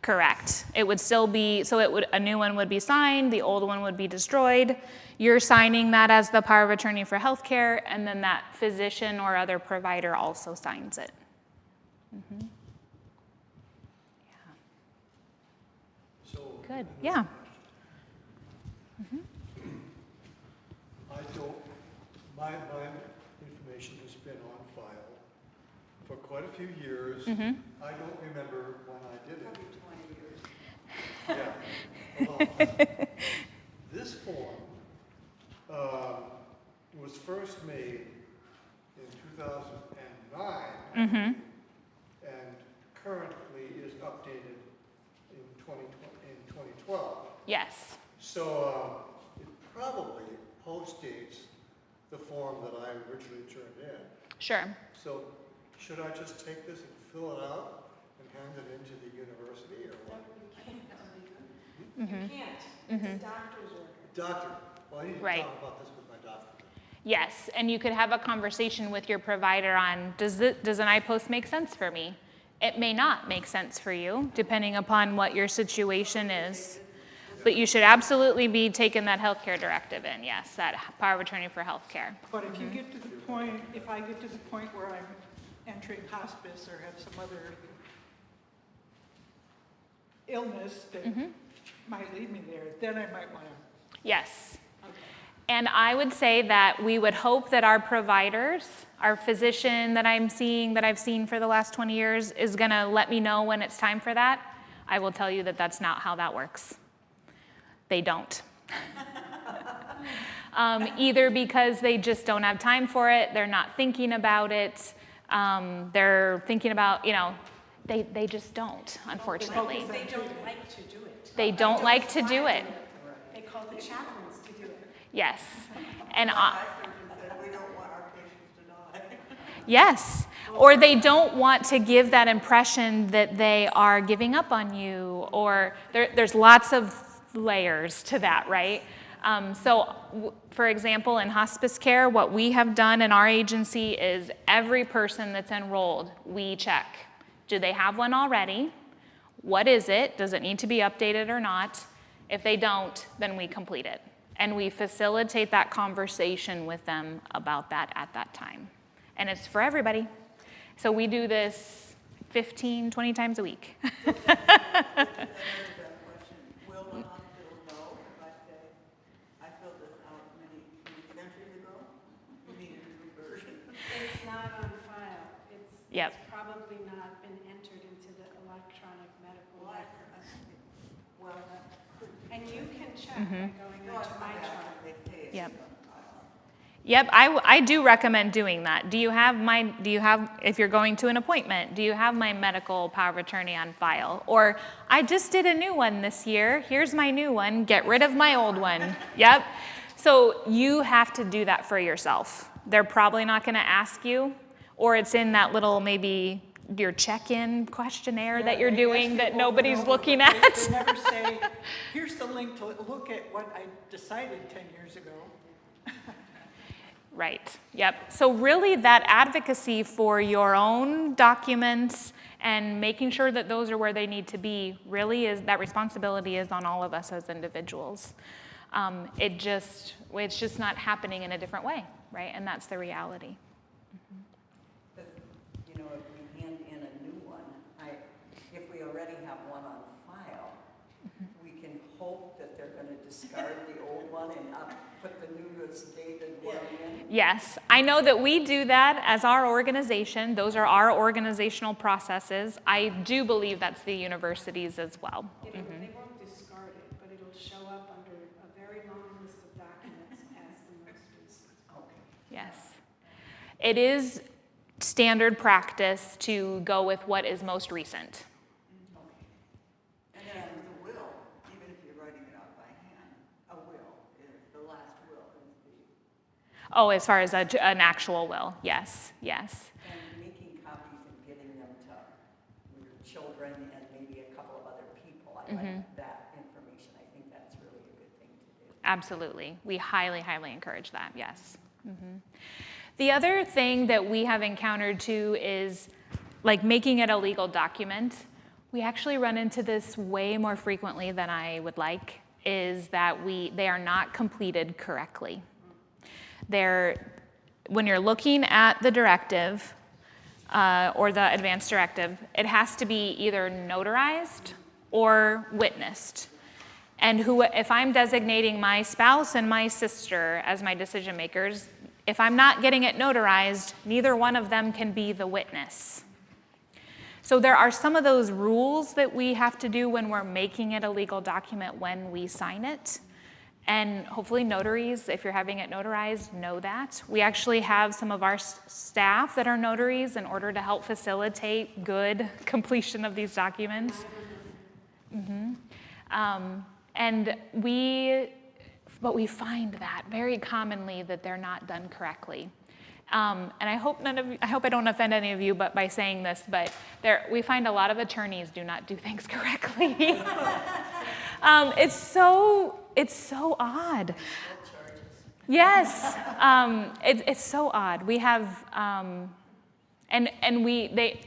Speaker 1: Correct. It would still be, a new one would be signed, the old one would be destroyed. You're signing that as the power of attorney for healthcare, and then that physician or other provider also signs it.
Speaker 6: So.
Speaker 1: Good, yeah.
Speaker 6: My information has been on file for quite a few years. I don't remember when I did it. 20 years. Yeah. This form was first made in 2009 and currently is updated in 2012.
Speaker 1: Yes.
Speaker 6: So it probably postdates the form that I originally turned in.
Speaker 1: Sure.
Speaker 6: So should I just take this and fill it out and hand it into the university or what?
Speaker 3: You can't. It's a doctor's order.
Speaker 6: Doctor, well, I need to
Speaker 1: Right.
Speaker 6: talk about this with my doctor.
Speaker 1: Yes, and you could have a conversation with your provider on, does an I-post make sense for me? It may not make sense for you, depending upon what your situation is. But you should absolutely be taking that healthcare directive in, yes, that power of attorney for healthcare.
Speaker 4: But if you get to the point, if I get to the point where I'm entering hospice or have some other illness that might lead me there, then I might want to.
Speaker 1: Yes. And I would say that we would hope that our providers, our physician that I'm seeing, that I've seen for the last 20 years, is going to let me know when it's time for that. I will tell you that that's not how that works. They don't. Either because they just don't have time for it, they're not thinking about it, they're thinking about, they just don't, unfortunately.
Speaker 3: They don't like to do it.
Speaker 1: They don't like to do it.
Speaker 3: They call the chaplains to do it.
Speaker 1: Yes. And
Speaker 5: My surgeon said, we don't want our patients to die.
Speaker 1: yes. Or they don't want to give that impression that they are giving up on you, or there's lots of layers to that, right? For example, in hospice care, what we have done in our agency is every person that's enrolled, we check. Do they have one already? What is it? Does it need to be updated or not? If they don't, then we complete it. And we facilitate that conversation with them about that at that time. And it's for everybody. So we do this 15, 20 times a week.
Speaker 5: Will the hospital know if I say, I filled this out many centuries ago? You need a new version?
Speaker 3: It's not on file.
Speaker 1: Yep.
Speaker 3: It's probably not been entered into the electronic medical records.
Speaker 5: Well, that could be.
Speaker 3: And you can check by going
Speaker 5: No,
Speaker 3: into my chart.
Speaker 5: they say it's
Speaker 1: Yep.
Speaker 5: on file.
Speaker 1: Yep, I do recommend doing that. If you're going to an appointment, do you have my medical power of attorney on file? Or, I just did a new one this year, here's my new one, get rid of my old one. Yep. So you have to do that for yourself. They're probably not gonna ask you, or it's in that little maybe your check-in questionnaire that you're
Speaker 4: they
Speaker 1: doing
Speaker 4: ask you
Speaker 1: that
Speaker 4: over
Speaker 1: nobody's
Speaker 4: and over,
Speaker 1: looking
Speaker 4: but
Speaker 1: at.
Speaker 4: They never say, here's the link to look at what I decided 10 years ago.
Speaker 1: Right, yep. So really that advocacy for your own documents and making sure that those are where they need to be really is, that responsibility is on all of us as individuals. It's just not happening in a different way, right? And that's the reality.
Speaker 7: But, if we hand in a new one, if we already have one on file, we can hope that they're going to discard the old one and put the newest dated one in.
Speaker 1: Yes, I know that we do that as our organization. Those are our organizational processes. I do believe that's the universities as well.
Speaker 3: They won't discard it, but it'll show up under a very long list of documents as the most recent.
Speaker 7: Okay.
Speaker 1: Yes. It is standard practice to go with what is most recent.
Speaker 5: And then the will, even if you're writing it out by hand, a will is, the last will is the,
Speaker 1: Oh, as far as an actual will, yes, yes.
Speaker 7: And making copies and getting them to your children and maybe a couple of other people. I like that information. I think that's really a good thing to do.
Speaker 1: Absolutely. We highly, highly encourage that, yes. The other thing that we have encountered too is like making it a legal document. We actually run into this way more frequently than I would like, is that they are not completed correctly. When you're looking at the directive or the advanced directive, it has to be either notarized or witnessed. And if I'm designating my spouse and my sister as my decision makers, if I'm not getting it notarized, neither one of them can be the witness. So there are some of those rules that we have to do when we're making it a legal document when we sign it. And hopefully notaries, if you're having it notarized, know that. We actually have some of our staff that are notaries in order to help facilitate good completion of these documents. But we find that very commonly that they're not done correctly. And I hope I don't offend any of you by saying this, but we find a lot of attorneys do not do things correctly. It's so odd. Yes, it's so odd. We have, a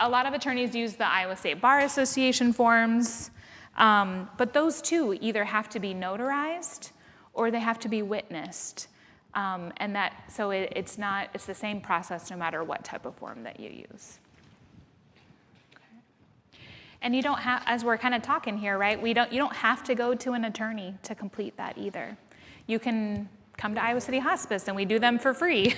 Speaker 1: lot of attorneys use the Iowa State Bar Association forms. But those two either have to be notarized or they have to be witnessed. So it's the same process no matter what type of form that you use. And you don't have, as we're kind of talking here, right? You don't have to go to an attorney to complete that either. You can come to Iowa City Hospice and we do them for free.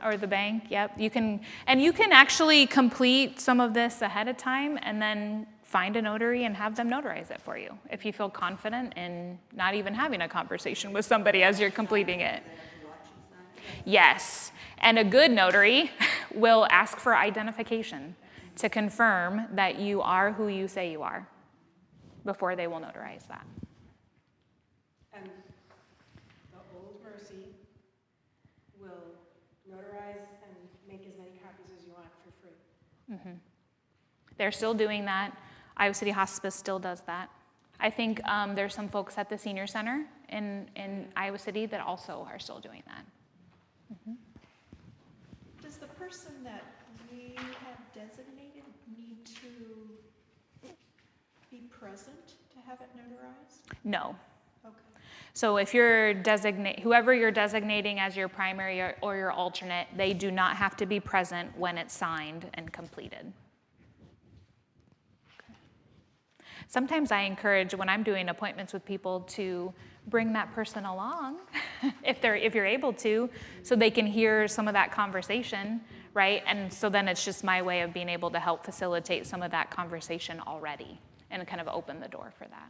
Speaker 1: Or the bank, yep. You can actually complete some of this ahead of time and then find a notary and have them notarize it for you if you feel confident in not even having a conversation with somebody as you're completing it. Yes, and a good notary will ask for identification to confirm that you are who you say you are before they will notarize that.
Speaker 3: And the Old Mercy will notarize and make as many copies as you want for free.
Speaker 1: Mm-hmm. They're still doing that. Iowa City Hospice still does that. I think there's some folks at the senior center in Iowa City that also are still doing that. Mm-hmm.
Speaker 9: Does the person that we have designated need to be present to have it notarized?
Speaker 1: No.
Speaker 9: Okay.
Speaker 1: So if you're whoever you're designating as your primary or your alternate, they do not have to be present when it's signed and completed. Sometimes I encourage, when I'm doing appointments with people, to bring that person along, if you're able to, so they can hear some of that conversation, right? And so then it's just my way of being able to help facilitate some of that conversation already and kind of open the door for that.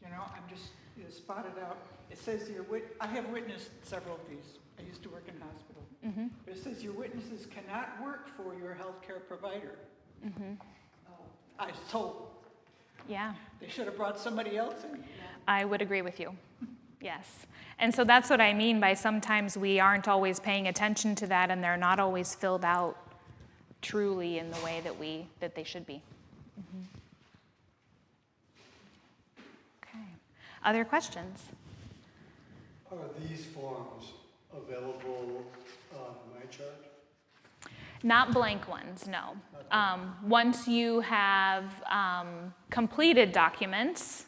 Speaker 4: You know, I'm just spotted out. It says here, I have witnessed several of these. I used to work in hospital.
Speaker 1: Mm-hmm.
Speaker 4: But it says your witnesses cannot work for your healthcare provider.
Speaker 1: Mm-hmm.
Speaker 4: I was told
Speaker 1: Yeah.
Speaker 4: they should have brought somebody else in.
Speaker 1: I would agree with you. Yes. And so that's what I mean by sometimes we aren't always paying attention to that and they're not always filled out truly in the way that they should be. Mm-hmm. Okay. Other questions?
Speaker 6: Are these forms available on my chart?
Speaker 1: Not blank ones, no. Once you have completed documents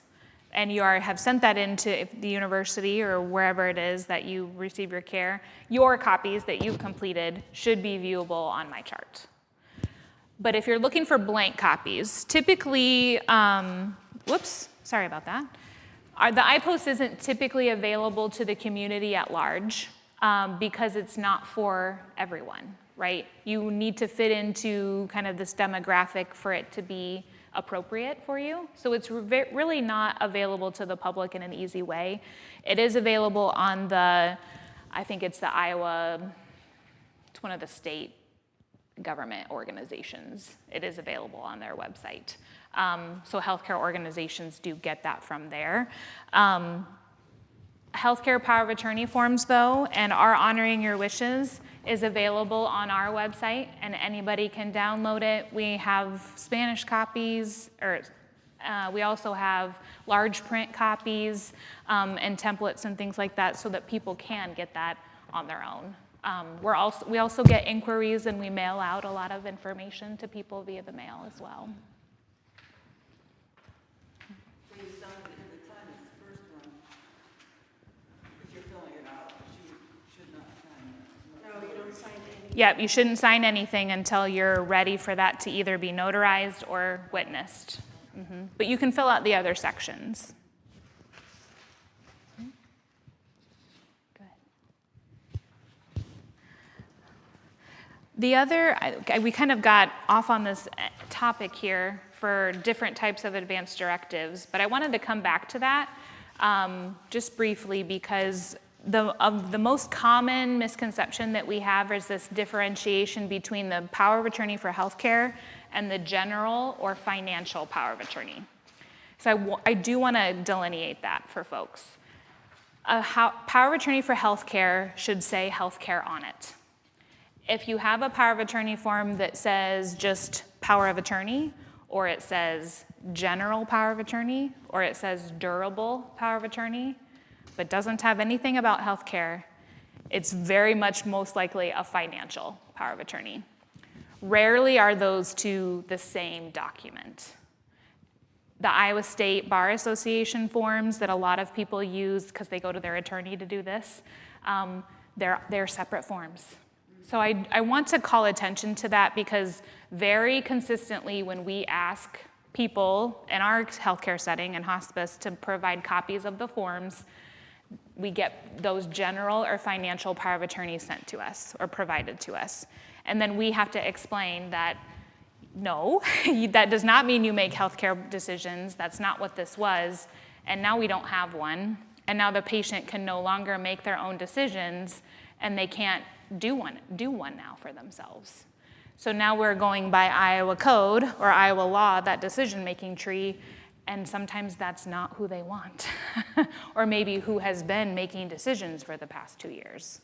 Speaker 1: and you have sent that into the university or wherever it is that you receive your care, your copies that you've completed should be viewable on my chart. But if you're looking for blank copies, typically, sorry about that. The iPost isn't typically available to the community at large because it's not for everyone. Right? You need to fit into kind of this demographic for it to be appropriate for you. So it's really not available to the public in an easy way. It is available on I think it's the Iowa, it's one of the state government organizations. It is available on their website. So healthcare organizations do get that from there. Healthcare power of attorney forms, though, and our Honoring Your Wishes is available on our website, and anybody can download it. We have Spanish copies, we also have large print copies and templates and things like that so that people can get that on their own. We also get inquiries, and we mail out a lot of information to people via the mail as well.
Speaker 5: So you signed it at the time, it's the first one. If you're filling it out, you should not sign it.
Speaker 3: No, you don't sign anything.
Speaker 1: Yep, you shouldn't sign anything until you're ready for that to either be notarized or witnessed. Mm-hmm. But you can fill out the other sections. We kind of got off on this topic here for different types of advanced directives, but I wanted to come back to that just briefly because the most common misconception that we have is this differentiation between the power of attorney for healthcare and the general or financial power of attorney. So I do want to delineate that for folks. Power of attorney for healthcare should say healthcare on it. If you have a power of attorney form that says just power of attorney, or it says general power of attorney, or it says durable power of attorney, but doesn't have anything about healthcare, it's very much most likely a financial power of attorney. Rarely are those two the same document. The Iowa State Bar Association forms that a lot of people use because they go to their attorney to do this, they're separate forms. So I want to call attention to that because very consistently when we ask people in our healthcare setting and hospice to provide copies of the forms, we get those general or financial power of attorney sent to us or provided to us. And then we have to explain that no, that does not mean you make healthcare decisions. That's not what this was. And now we don't have one. And now the patient can no longer make their own decisions, and they can't do one now for themselves. So now we're going by Iowa code or Iowa law, that decision-making tree, and sometimes that's not who they want, or maybe who has been making decisions for the past 2 years.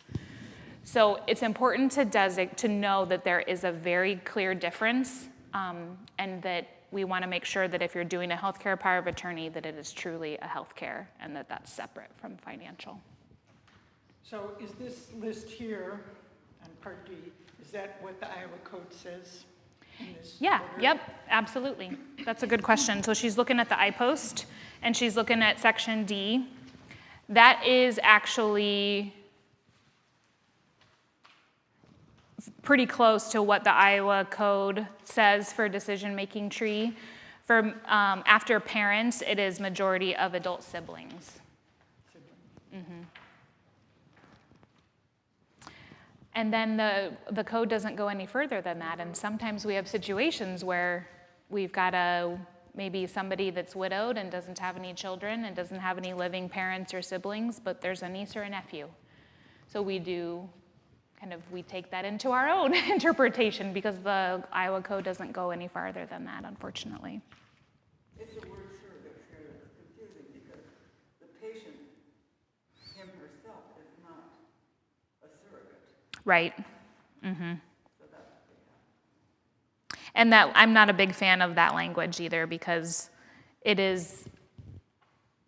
Speaker 1: So it's important to know that there is a very clear difference, and that we want to make sure that if you're doing a healthcare power of attorney, that it is truly a healthcare and that that's separate from financial.
Speaker 4: So is this list here on Part D, is that what the Iowa code says in this
Speaker 1: Yeah,
Speaker 4: order?
Speaker 1: yep, absolutely. That's a good question. So she's looking at the iPost, and she's looking at Section D. That is actually pretty close to what the Iowa code says for decision-making tree. For after parents, it is majority of adult siblings. Mm-hmm. And then the code doesn't go any further than that, and sometimes we have situations where we've got maybe somebody that's widowed and doesn't have any children and doesn't have any living parents or siblings, but there's a niece or a nephew. So we take that into our own interpretation because the Iowa code doesn't go any farther than that, unfortunately.
Speaker 5: It's the word surrogate here that's confusing because the patient, him herself, is not a surrogate.
Speaker 1: Right. Mm-hmm.
Speaker 5: So that's what they have.
Speaker 1: And that I'm not a big fan of that language either because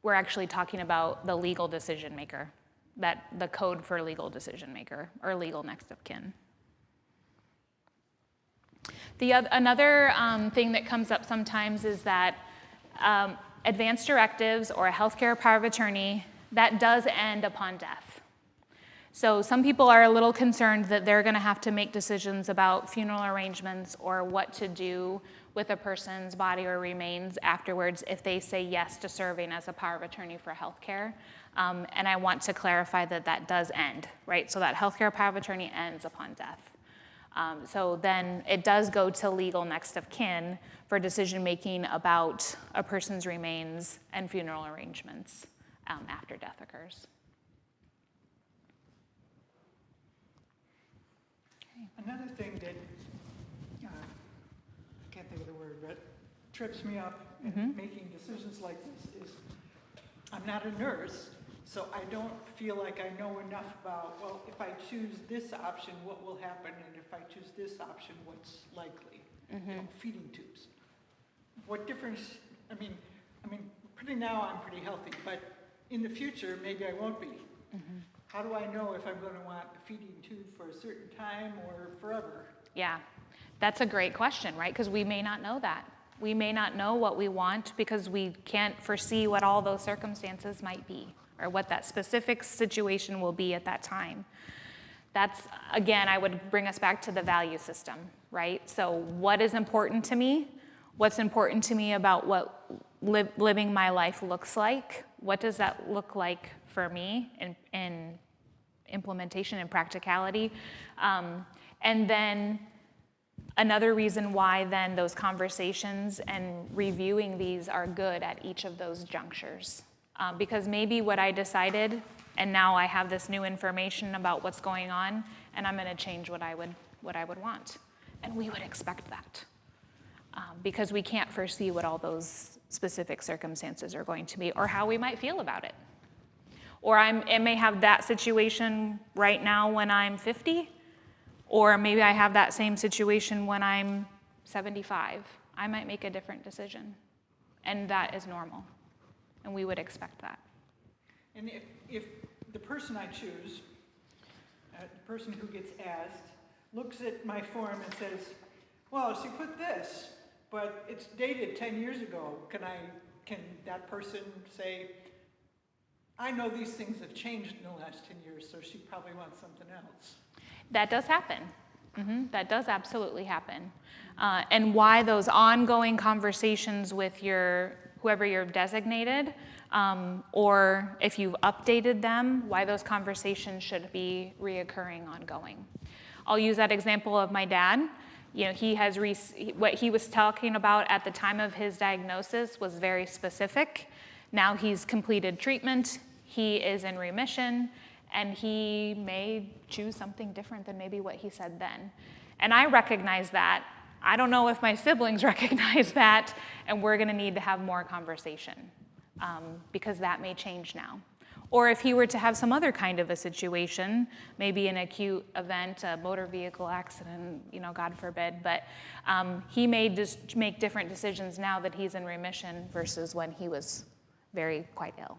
Speaker 1: we're actually talking about the legal decision maker, the code for legal decision maker or legal next of kin. Another thing that comes up sometimes is that advance directives or a healthcare power of attorney, that does end upon death. So some people are a little concerned that they're going to have to make decisions about funeral arrangements or what to do with a person's body or remains afterwards if they say yes to serving as a power of attorney for healthcare. And I want to clarify that that does end, right? So that healthcare power of attorney ends upon death. So then it does go to legal next of kin for decision making about a person's remains and funeral arrangements after death occurs.
Speaker 4: Another thing that, I can't think of the word, but trips me up in making decisions like this is I'm not a nurse, so I don't feel like I know enough about, well, if I choose this option, what will happen? And if I choose this option, what's likely? You know, feeding tubes. What difference, I mean, pretty now I'm pretty healthy, but in the future, maybe I won't be. How do I know if I'm going to want a feeding tube for a certain time or forever?
Speaker 1: Yeah, that's a great question, right? Because we may not know that. We may not know what we want because we can't foresee what all those circumstances might be or what that specific situation will be at that time. That's, again, I would bring us back to the value system, right? So what is important to me? What's important to me about what living my life looks like? What does that look like for me in implementation and practicality? And then another reason why then those conversations and reviewing these are good at each of those junctures. Because maybe what I decided, and now I have this new information about what's going on, and I'm gonna change what I would want. And we would expect that. Because we can't foresee what all those specific circumstances are going to be or how we might feel about it. Or I may have that situation right now when I'm 50, or maybe I have that same situation when I'm 75. I might make a different decision, and that is normal, and we would expect that.
Speaker 4: And if the person I choose, the person who gets asked, looks at my form and says, well, she put this, but it's dated 10 years ago. Can that person say, I know these things have changed in the last 10 years, so she probably wants something else?
Speaker 1: That does happen. That does absolutely happen. And why those ongoing conversations with whoever you're designated, or if you've updated them, why those conversations should be reoccurring, ongoing. I'll use that example of my dad. You know, what he was talking about at the time of his diagnosis was very specific. Now he's completed treatment, he is in remission, and he may choose something different than maybe what he said then. And I recognize that. I don't know if my siblings recognize that, and we're gonna need to have more conversation because that may change now. Or if he were to have some other kind of a situation, maybe an acute event, a motor vehicle accident, you know, God forbid, but he may just make different decisions now that he's in remission versus when he was quite ill.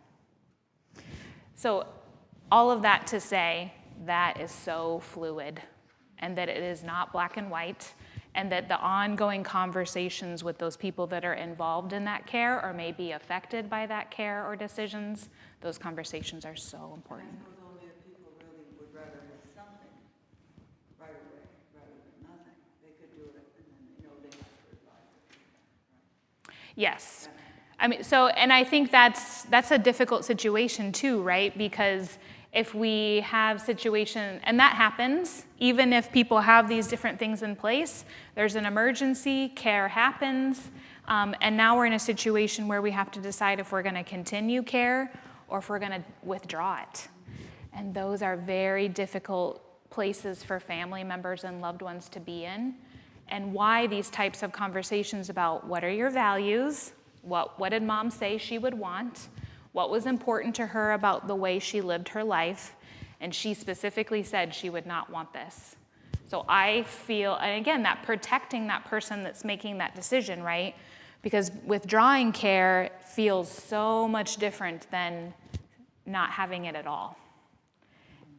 Speaker 1: So all of that to say that is so fluid and that it is not black and white, and that the ongoing conversations with those people that are involved in that care or may be affected by that care or decisions, those conversations are so important.
Speaker 7: I suppose only if people really would rather have something right away rather than nothing. They could do it and then, you know, they have to advise it. Right?
Speaker 1: Yes. I mean, and I think that's a difficult situation too, right? Because if we have situation, and that happens, even if people have these different things in place, there's an emergency, care happens, and now we're in a situation where we have to decide if we're gonna continue care or if we're gonna withdraw it. And those are very difficult places for family members and loved ones to be in. And why these types of conversations about what are your values, what did mom say she would want, what was important to her about the way she lived her life, and she specifically said she would not want this. So I feel, and again, that protecting that person that's making that decision, right? Because withdrawing care feels so much different than not having it at all.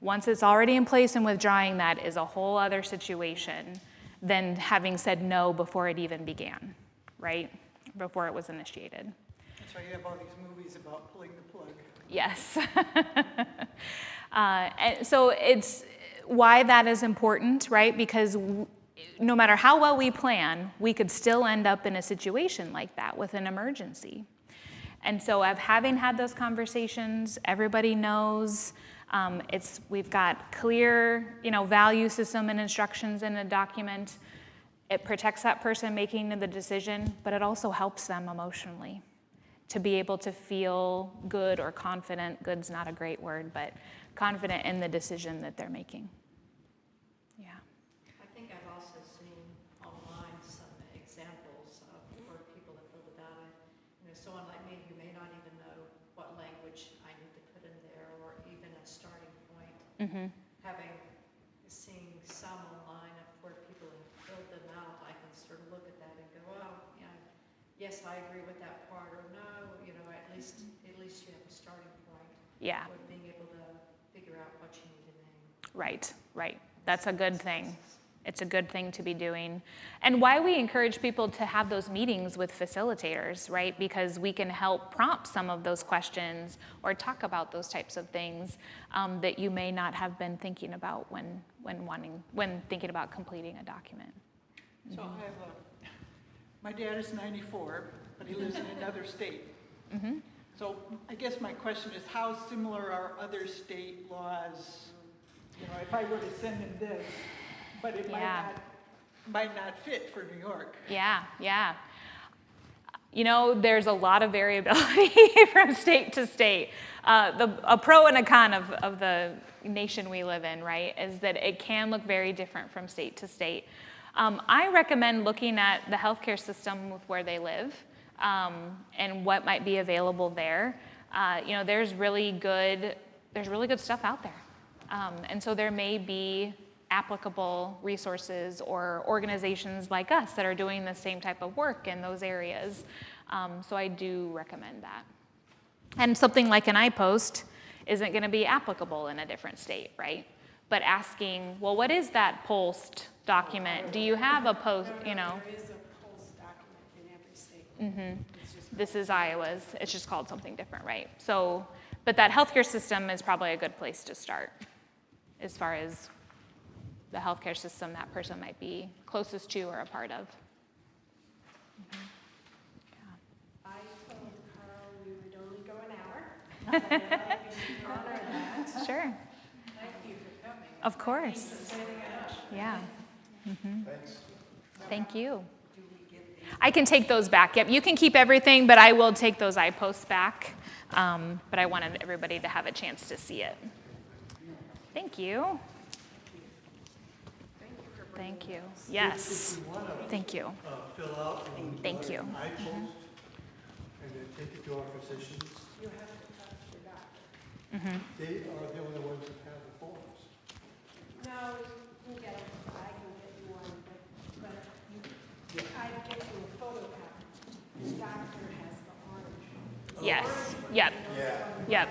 Speaker 1: Once it's already in place and withdrawing that is a whole other situation than having said no before it even began, right? Before it was initiated.
Speaker 4: That's why you have all these movies about pulling the plug.
Speaker 1: Yes. And so it's why that is important, right? Because no matter how well we plan, we could still end up in a situation like that with an emergency. And so of having had those conversations, everybody knows we've got clear, value system and instructions in a document. It protects that person making the decision, but it also helps them emotionally to be able to feel good or confident. Good's not a great word, but confident in the decision that they're making. Yeah.
Speaker 8: I think I've also seen online some examples of where people have filled it out. Someone like me who may not even know what language I need to put in there or even a starting point.
Speaker 1: Mm-hmm.
Speaker 8: Seeing some online of where people have filled them out, I can sort of look at that and go, oh, yes, I agree with that part, or no, at least you have a starting point.
Speaker 1: Yeah.
Speaker 8: With being able to figure out what you need to name.
Speaker 1: Right. That's a good thing. It's a good thing to be doing. And why we encourage people to have those meetings with facilitators, right? Because we can help prompt some of those questions or talk about those types of things that you may not have been thinking about when thinking about completing a document.
Speaker 4: So I have my dad is 94, but he lives in another state.
Speaker 1: Mm-hmm.
Speaker 4: So I guess my question is, how similar are other state laws? If I were to send him this, but it might not fit for New York.
Speaker 1: Yeah. There's a lot of variability from state to state. A pro and a con of the nation we live in, right, is that it can look very different from state to state. I recommend looking at the healthcare system with where they live and what might be available there. There's really good stuff out there. And so there may be applicable resources or organizations like us that are doing the same type of work in those areas. So I do recommend that. And something like an iPost isn't going to be applicable in a different state, right? but asking, well, what is that post document? Do you have a post, you know?
Speaker 3: There is a pulse document in every state. It's just
Speaker 1: This is Iowa's. It's just called something different, right? So, but that healthcare system is probably a good place to start as far as the healthcare system that person might be closest to or a part of.
Speaker 3: I told Carl we would only go an hour. So I thought we should honor that.
Speaker 1: Sure.
Speaker 8: Thank you for coming.
Speaker 1: Of course. Yeah.
Speaker 6: Thanks.
Speaker 1: Thank you. I can take those back. Yep, you can keep everything, but I will take those iPosts back. But I wanted everybody to have a chance to see it. Thank you. Thank you. Yes.
Speaker 6: If you want to
Speaker 1: Thank you.
Speaker 6: fill out
Speaker 1: Thank you.
Speaker 6: an iPost and then take it to our physicians,
Speaker 3: You have to talk to your doctor.
Speaker 6: they are the only ones that have the forms.
Speaker 3: No, you can get them, I can get you one, but I get you a photocopy. The doctor has the orange.
Speaker 1: Yes. Yep.
Speaker 6: Yeah.
Speaker 1: Yep.